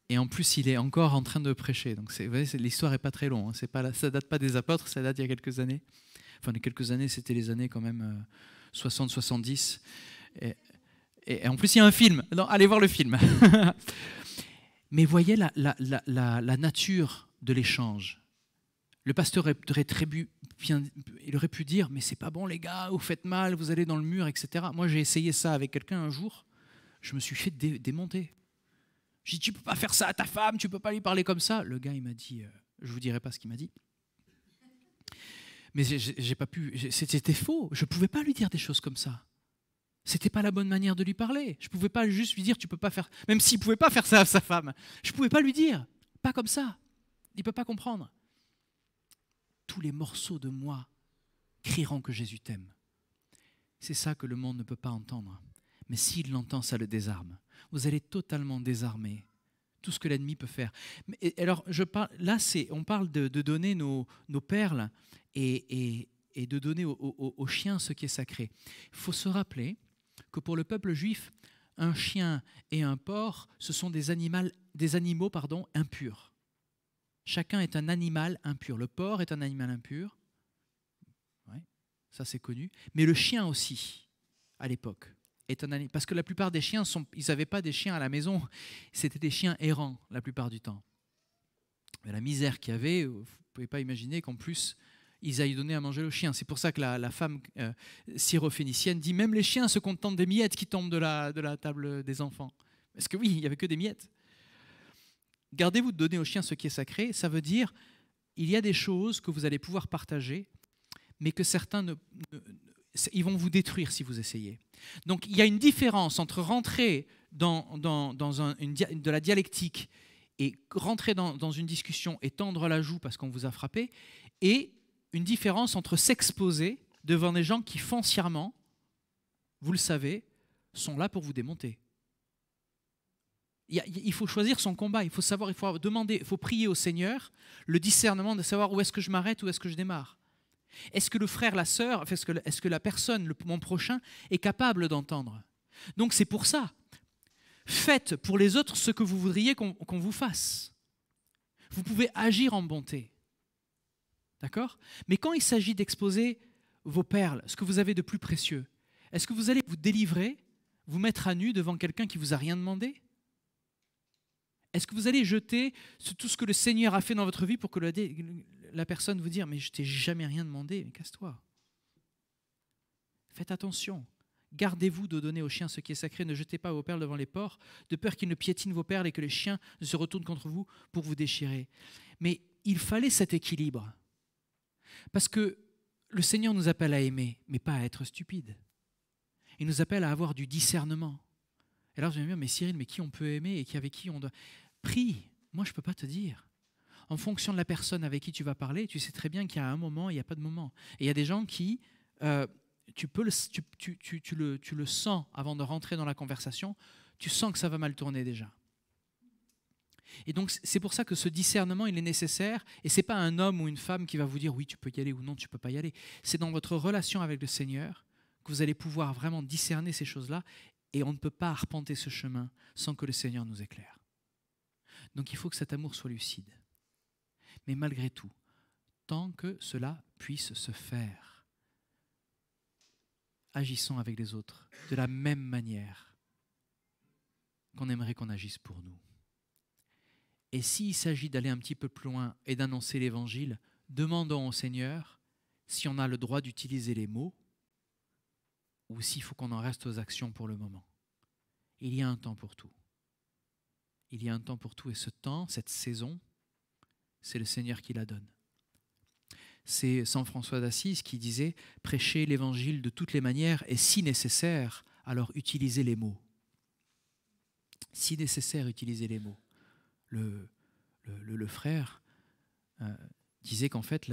Et en plus, il est encore en train de prêcher. Donc l'histoire n'est pas très longue. Hein. Ça ne date pas des apôtres, ça date il y a quelques années. Enfin, les quelques années, c'était les années quand même 60-70. Et en plus, il y a un film. Non, allez voir le film. Mais voyez la nature de l'échange. Le pasteur il aurait pu dire, mais c'est pas bon les gars, vous faites mal, vous allez dans le mur, etc. Moi, j'ai essayé ça avec quelqu'un un jour. Je me suis fait démonter. Je dis, tu ne peux pas faire ça à ta femme, tu ne peux pas lui parler comme ça. Le gars, il m'a dit, je ne vous dirai pas ce qu'il m'a dit. Mais j'ai pas pu, c'était faux. Je ne pouvais pas lui dire des choses comme ça. C'était pas la bonne manière de lui parler. Je ne pouvais pas juste lui dire, tu peux pas faire, même s'il ne pouvait pas faire ça à sa femme. Je ne pouvais pas lui dire, pas comme ça. Il ne peut pas comprendre. Tous les morceaux de moi crieront que Jésus t'aime. C'est ça que le monde ne peut pas entendre. Mais s'il l'entend, ça le désarme. Vous allez totalement désarmer tout ce que l'ennemi peut faire. Alors, là, on parle de donner nos perles et de donner aux chiens ce qui est sacré. Il faut se rappeler que pour le peuple juif, un chien et un porc, ce sont des animaux impurs. Chacun est un animal impur. Le porc est un animal impur. Ouais, ça c'est connu. Mais le chien aussi, à l'époque, est un animal. Parce que la plupart des chiens, ils n'avaient pas des chiens à la maison. C'était des chiens errants la plupart du temps. Mais la misère qu'il y avait, vous ne pouvez pas imaginer qu'en plus, ils aillent donner à manger aux chiens. C'est pour ça que la femme syrophénicienne dit même les chiens se contentent des miettes qui tombent de la table des enfants. Parce que oui, il n'y avait que des miettes. Gardez-vous de donner aux chiens ce qui est sacré. Ça veut dire il y a des choses que vous allez pouvoir partager, mais que certains ils vont vous détruire si vous essayez. Donc il y a une différence entre rentrer de la dialectique et rentrer dans une discussion et tendre la joue parce qu'on vous a frappé, et une différence entre s'exposer devant des gens qui foncièrement, vous le savez, sont là pour vous démonter. Il faut choisir son combat, il faut savoir, il faut demander, il faut prier au Seigneur le discernement de savoir où est-ce que je m'arrête, où est-ce que je démarre. Est-ce que le frère, la sœur, est-ce que la personne, mon prochain, est capable d'entendre? Donc c'est pour ça, faites pour les autres ce que vous voudriez qu'on vous fasse. Vous pouvez agir en bonté. D'accord? Mais quand il s'agit d'exposer vos perles, ce que vous avez de plus précieux, est-ce que vous allez vous délivrer, vous mettre à nu devant quelqu'un qui ne vous a rien demandé? Est-ce que vous allez jeter tout ce que le Seigneur a fait dans votre vie pour que la personne vous dise « mais je t'ai jamais rien demandé, mais casse-toi ». Faites attention. Gardez-vous de donner aux chiens ce qui est sacré. Ne jetez pas vos perles devant les porcs, de peur qu'ils ne piétinent vos perles et que les chiens ne se retournent contre vous pour vous déchirer. Mais il fallait cet équilibre. Parce que le Seigneur nous appelle à aimer, mais pas à être stupide. Il nous appelle à avoir du discernement. Et alors, je vais me dire, mais Cyril, mais qui on peut aimer et avec qui on doit... Prie, moi je ne peux pas te dire. En fonction de la personne avec qui tu vas parler, tu sais très bien qu'il y a un moment, il n'y a pas de moment. Et il y a des gens qui, tu le sens avant de rentrer dans la conversation, tu sens que ça va mal tourner déjà. Et donc c'est pour ça que ce discernement, il est nécessaire. Et ce n'est pas un homme ou une femme qui va vous dire oui, tu peux y aller ou non, tu ne peux pas y aller. C'est dans votre relation avec le Seigneur que vous allez pouvoir vraiment discerner ces choses-là. Et on ne peut pas arpenter ce chemin sans que le Seigneur nous éclaire. Donc il faut que cet amour soit lucide. Mais malgré tout, tant que cela puisse se faire, agissons avec les autres de la même manière qu'on aimerait qu'on agisse pour nous. Et s'il s'agit d'aller un petit peu plus loin et d'annoncer l'Évangile, demandons au Seigneur si on a le droit d'utiliser les mots ou s'il faut qu'on en reste aux actions pour le moment. Il y a un temps pour tout. Il y a un temps pour tout et ce temps, cette saison, c'est le Seigneur qui la donne. C'est Saint François d'Assise qui disait « Prêchez l'Évangile de toutes les manières et si nécessaire, alors utilisez les mots. » Si nécessaire, utilisez les mots. Le frère disait qu'en fait,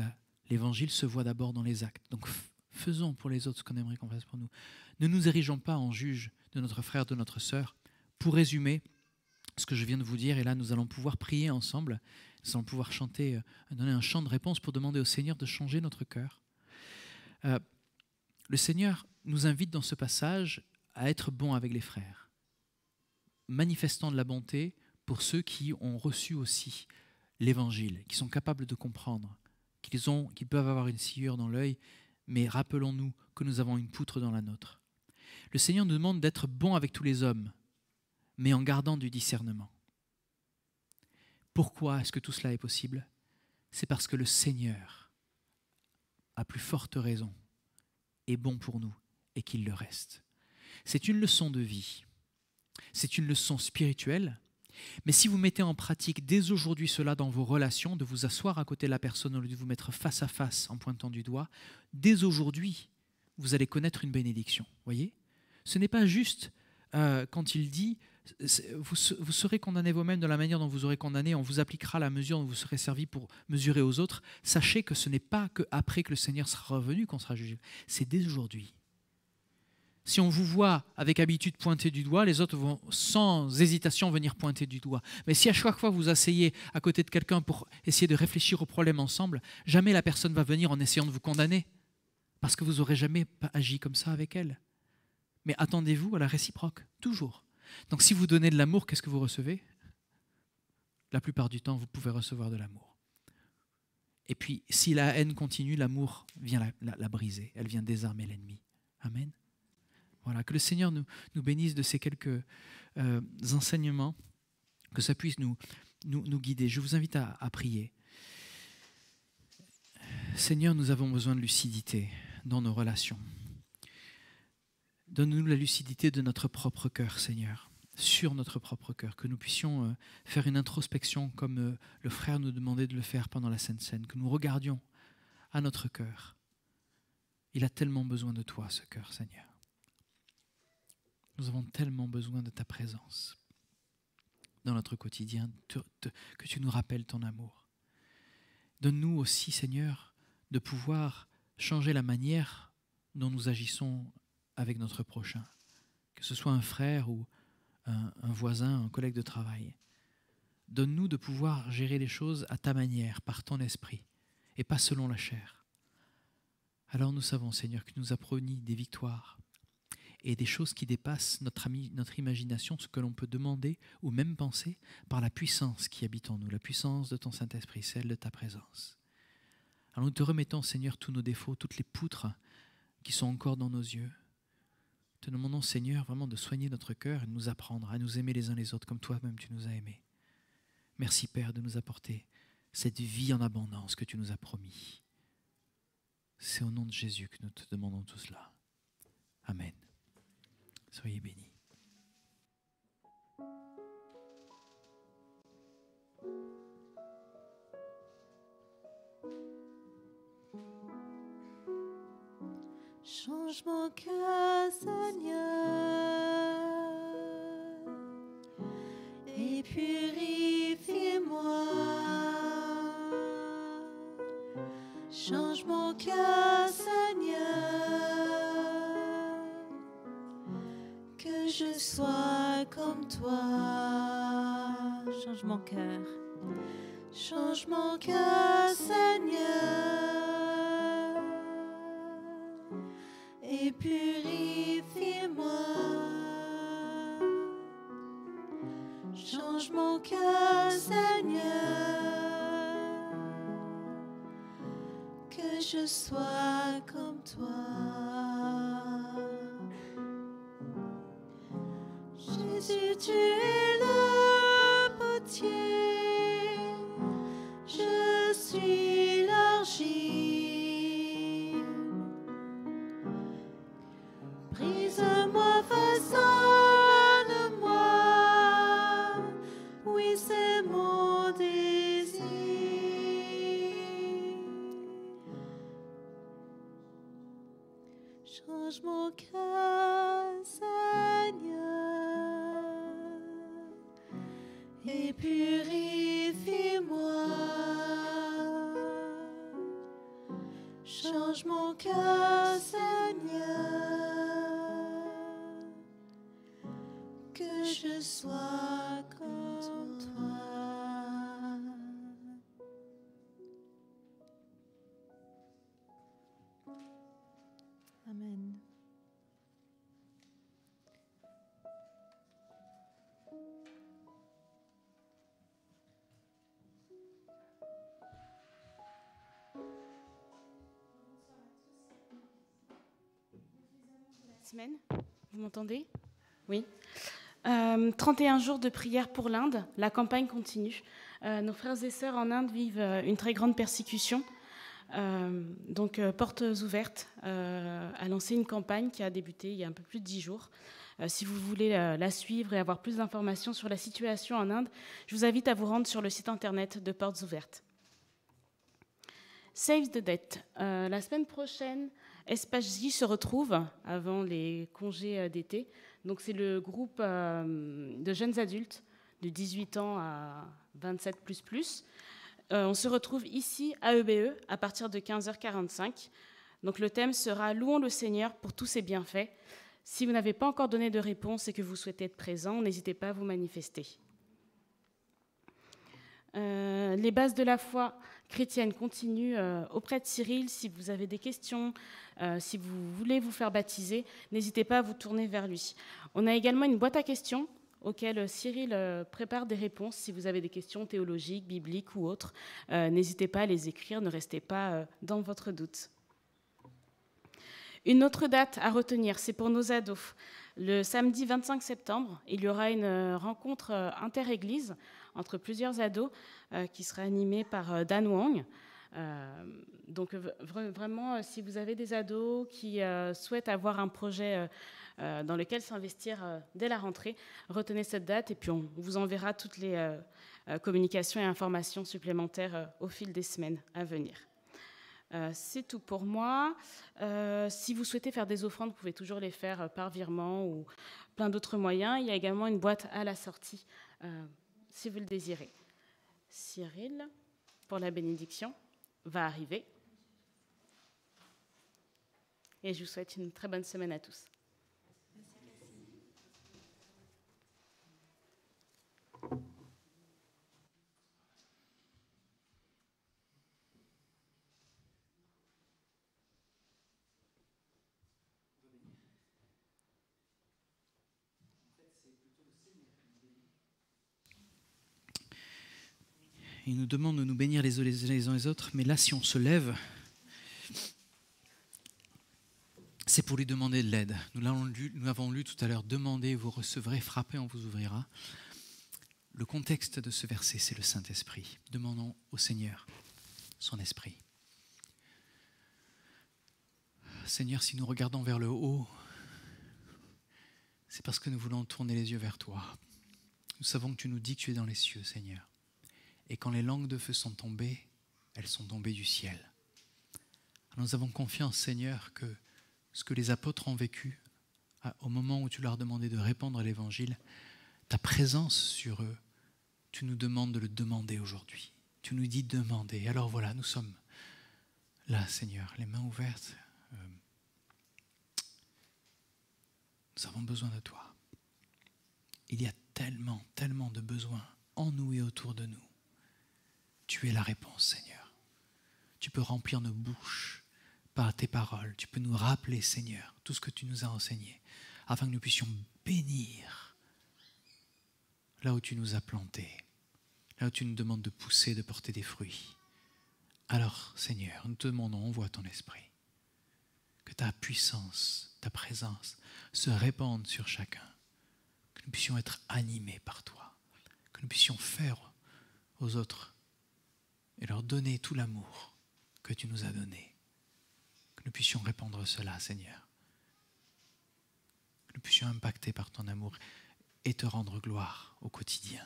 l'Évangile se voit d'abord dans les actes. Donc faisons pour les autres ce qu'on aimerait qu'on fasse pour nous. Ne nous érigeons pas en juge de notre frère, de notre sœur. Pour résumer ce que je viens de vous dire, et là nous allons pouvoir prier ensemble, nous allons pouvoir chanter, donner un chant de réponse pour demander au Seigneur de changer notre cœur. Le Seigneur nous invite dans ce passage à être bons avec les frères, manifestant de la bonté pour ceux qui ont reçu aussi l'Évangile, qui sont capables de comprendre, qu'ils peuvent avoir une sciure dans l'œil, mais rappelons-nous que nous avons une poutre dans la nôtre. Le Seigneur nous demande d'être bons avec tous les hommes, mais en gardant du discernement. Pourquoi est-ce que tout cela est possible? C'est parce que le Seigneur, à plus forte raison, est bon pour nous et qu'il le reste. C'est une leçon de vie. C'est une leçon spirituelle Mais si vous mettez en pratique dès aujourd'hui cela dans vos relations, de vous asseoir à côté de la personne au lieu de vous mettre face à face en pointant du doigt, dès aujourd'hui, vous allez connaître une bénédiction. Voyez ? Ce n'est pas juste quand il dit vous serez condamnés vous-même de la manière dont vous aurez condamné, on vous appliquera la mesure dont vous serez servi pour mesurer aux autres. Sachez que ce n'est pas qu'après que le Seigneur sera revenu qu'on sera jugé, c'est dès aujourd'hui. Si on vous voit avec habitude pointer du doigt, les autres vont sans hésitation venir pointer du doigt. Mais si à chaque fois vous vous asseyez à côté de quelqu'un pour essayer de réfléchir au problème ensemble, jamais la personne va venir en essayant de vous condamner, parce que vous n'aurez jamais agi comme ça avec elle. Mais attendez-vous à la réciproque, toujours. Donc si vous donnez de l'amour, qu'est-ce que vous recevez ? La plupart du temps, vous pouvez recevoir de l'amour. Et puis, si la haine continue, l'amour vient la briser, elle vient désarmer l'ennemi. Amen. Voilà, que le Seigneur nous bénisse de ces quelques enseignements, que ça puisse nous guider. Je vous invite à prier. Seigneur, nous avons besoin de lucidité dans nos relations. Donne-nous la lucidité de notre propre cœur, Seigneur, sur notre propre cœur, que nous puissions faire une introspection comme le frère nous demandait de le faire pendant la Sainte Seine, que nous regardions à notre cœur. Il a tellement besoin de toi, ce cœur, Seigneur. Nous avons tellement besoin de ta présence dans notre quotidien, que tu nous rappelles ton amour. Donne-nous aussi, Seigneur, de pouvoir changer la manière dont nous agissons avec notre prochain, que ce soit un frère ou un voisin, un collègue de travail. Donne-nous de pouvoir gérer les choses à ta manière, par ton esprit, et pas selon la chair. Alors nous savons, Seigneur, que tu nous as promis des victoires et des choses qui dépassent notre imagination, ce que l'on peut demander ou même penser, par la puissance qui habite en nous, la puissance de ton Saint-Esprit, celle de ta présence. Alors nous te remettons, Seigneur, tous nos défauts, toutes les poutres qui sont encore dans nos yeux. Te demandons, Seigneur, vraiment de soigner notre cœur et de nous apprendre à nous aimer les uns les autres comme toi-même tu nous as aimés. Merci, Père, de nous apporter cette vie en abondance que tu nous as promis. C'est au nom de Jésus que nous te demandons tout cela. Amen. Soyez bénis. Change mon cœur, Seigneur, et purifie-moi. Change mon cœur, Seigneur, que je sois comme toi. Change mon cœur. Change mon cœur, Seigneur, et purifie-moi. Change mon cœur, Seigneur, que je sois comme toi. Jésus, tu es le potier, je suis l'argile. Brise-moi, façonne-moi, oui, c'est mon désir. Change mon cœur, Seigneur, et purifie-moi. Change mon cœur, Seigneur, que je sois comme toi. Amen. Semaine. Vous m'entendez ? Oui. 31 jours de prière pour l'Inde. La campagne continue. Nos frères et sœurs en Inde vivent une très grande persécution. Donc, Portes Ouvertes a lancé une campagne qui a débuté il y a un peu plus de 10 jours Si vous voulez la suivre et avoir plus d'informations sur la situation en Inde, je vous invite à vous rendre sur le site internet de Portes Ouvertes. Save the Date. La semaine prochaine, Espace J se retrouve avant les congés d'été. Donc c'est le groupe de jeunes adultes de 18 ans à 27++. On se retrouve ici à EBE à partir de 15h45. Donc le thème sera « Louons le Seigneur pour tous ses bienfaits ». Si vous n'avez pas encore donné de réponse et que vous souhaitez être présent, n'hésitez pas à vous manifester. Les bases de la foi chrétienne continuent auprès de Cyril. Si vous avez des questions, si vous voulez vous faire baptiser, n'hésitez pas à vous tourner vers lui. On a également une boîte à questions auquel Cyril prépare des réponses. Si vous avez des questions théologiques, bibliques ou autres, n'hésitez pas à les écrire, ne restez pas dans votre doute. Une autre date à retenir, c'est pour nos ados. Le samedi 25 septembre, il y aura une rencontre inter-église entre plusieurs ados qui sera animée par Dan Wang. Donc vraiment, si vous avez des ados qui souhaitent avoir un projet dans lequel s'investir dès la rentrée, retenez cette date et puis on vous enverra toutes les communications et informations supplémentaires au fil des semaines à venir. C'est tout pour moi. Si vous souhaitez faire des offrandes, vous pouvez toujours les faire par virement ou plein d'autres moyens. Il y a également une boîte à la sortie, si vous le désirez. Cyril, pour la bénédiction, va arriver. Et je vous souhaite une très bonne semaine à tous. Il nous demande de nous bénir les uns les autres, mais là, si on se lève, c'est pour lui demander de l'aide. Nous l'avons lu tout à l'heure, demandez, vous recevrez, frappez, on vous ouvrira. Le contexte de ce verset, c'est le Saint-Esprit. Demandons au Seigneur son esprit. Seigneur, si nous regardons vers le haut, c'est parce que nous voulons tourner les yeux vers toi. Nous savons que tu nous dis que tu es dans les cieux, Seigneur. Et quand les langues de feu sont tombées, elles sont tombées du ciel. Nous avons confiance, Seigneur, que ce que les apôtres ont vécu, au moment où tu leur demandais de répandre l'évangile, ta présence sur eux, tu nous demandes de le demander aujourd'hui. Tu nous dis demander. Alors voilà, nous sommes là, Seigneur, les mains ouvertes. Nous avons besoin de toi. Il y a tellement, tellement de besoins en nous et autour de nous. Tu es la réponse, Seigneur. Tu peux remplir nos bouches par tes paroles. Tu peux nous rappeler, Seigneur, tout ce que tu nous as enseigné, afin que nous puissions bénir là où tu nous as plantés, là où tu nous demandes de pousser, de porter des fruits. Alors, Seigneur, nous te demandons, envoie ton esprit, que ta puissance, ta présence se répande sur chacun, que nous puissions être animés par toi, que nous puissions faire aux autres et leur donner tout l'amour que tu nous as donné. Que nous puissions répandre cela, Seigneur. Que nous puissions impacter par ton amour et te rendre gloire au quotidien.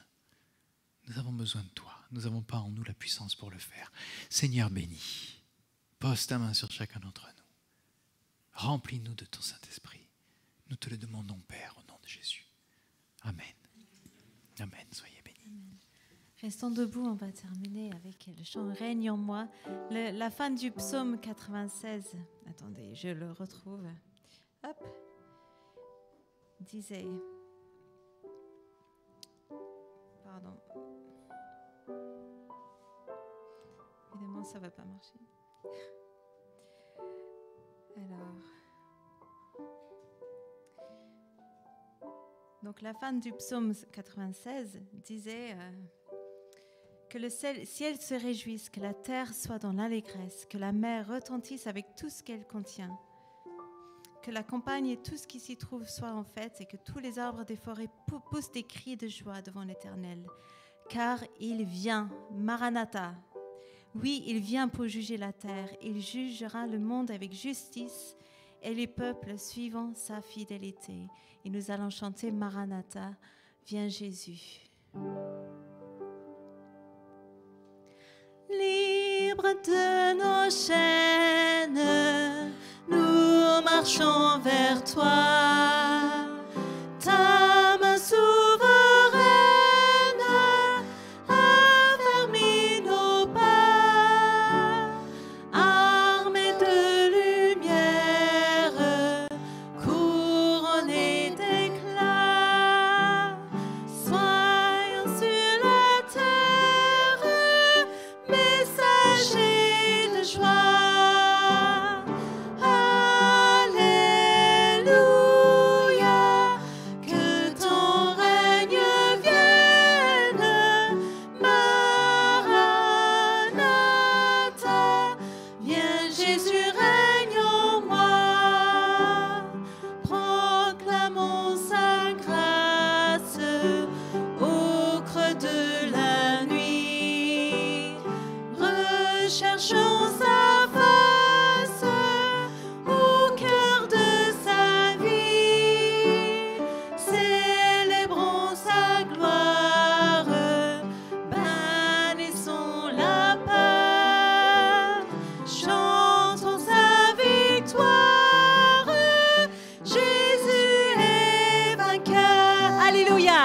Nous avons besoin de toi. Nous n'avons pas en nous la puissance pour le faire. Seigneur béni, pose ta main sur chacun d'entre nous. Remplis-nous de ton Saint-Esprit. Nous te le demandons, Père, au nom de Jésus. Amen. Amen. Soyez bénis. Amen. Restons debout, on va terminer avec le chant « Règne en moi ». La fin du psaume 96, attendez, je le retrouve, hop, disait, pardon, évidemment ça ne va pas marcher. Alors, donc la fin du psaume 96 disait que le ciel se réjouisse, que la terre soit dans l'allégresse, que la mer retentisse avec tout ce qu'elle contient, que la campagne et tout ce qui s'y trouve soient en fête et que tous les arbres des forêts poussent des cris de joie devant l'Éternel. Car il vient, Maranatha. Oui, il vient pour juger la terre. Il jugera le monde avec justice et les peuples suivant sa fidélité. Et nous allons chanter Maranatha, viens Jésus. Libre de nos chaînes, nous marchons vers toi. Ta main souveraine affermit nos pas, armés de lumière, couronnés d'éclat. Soyons sur la terre, messagers de joie. Cherchons sa face au cœur de sa vie, célébrons sa gloire, bénissons la peur, chantons sa victoire, Jésus est vainqueur. Alléluia.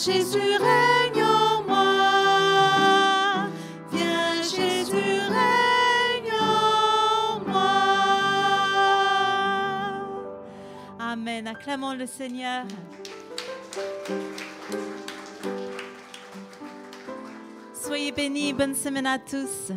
Jésus règne en moi, viens Jésus règne en moi. Amen, acclamons le Seigneur. Soyez bénis, bonne semaine à tous.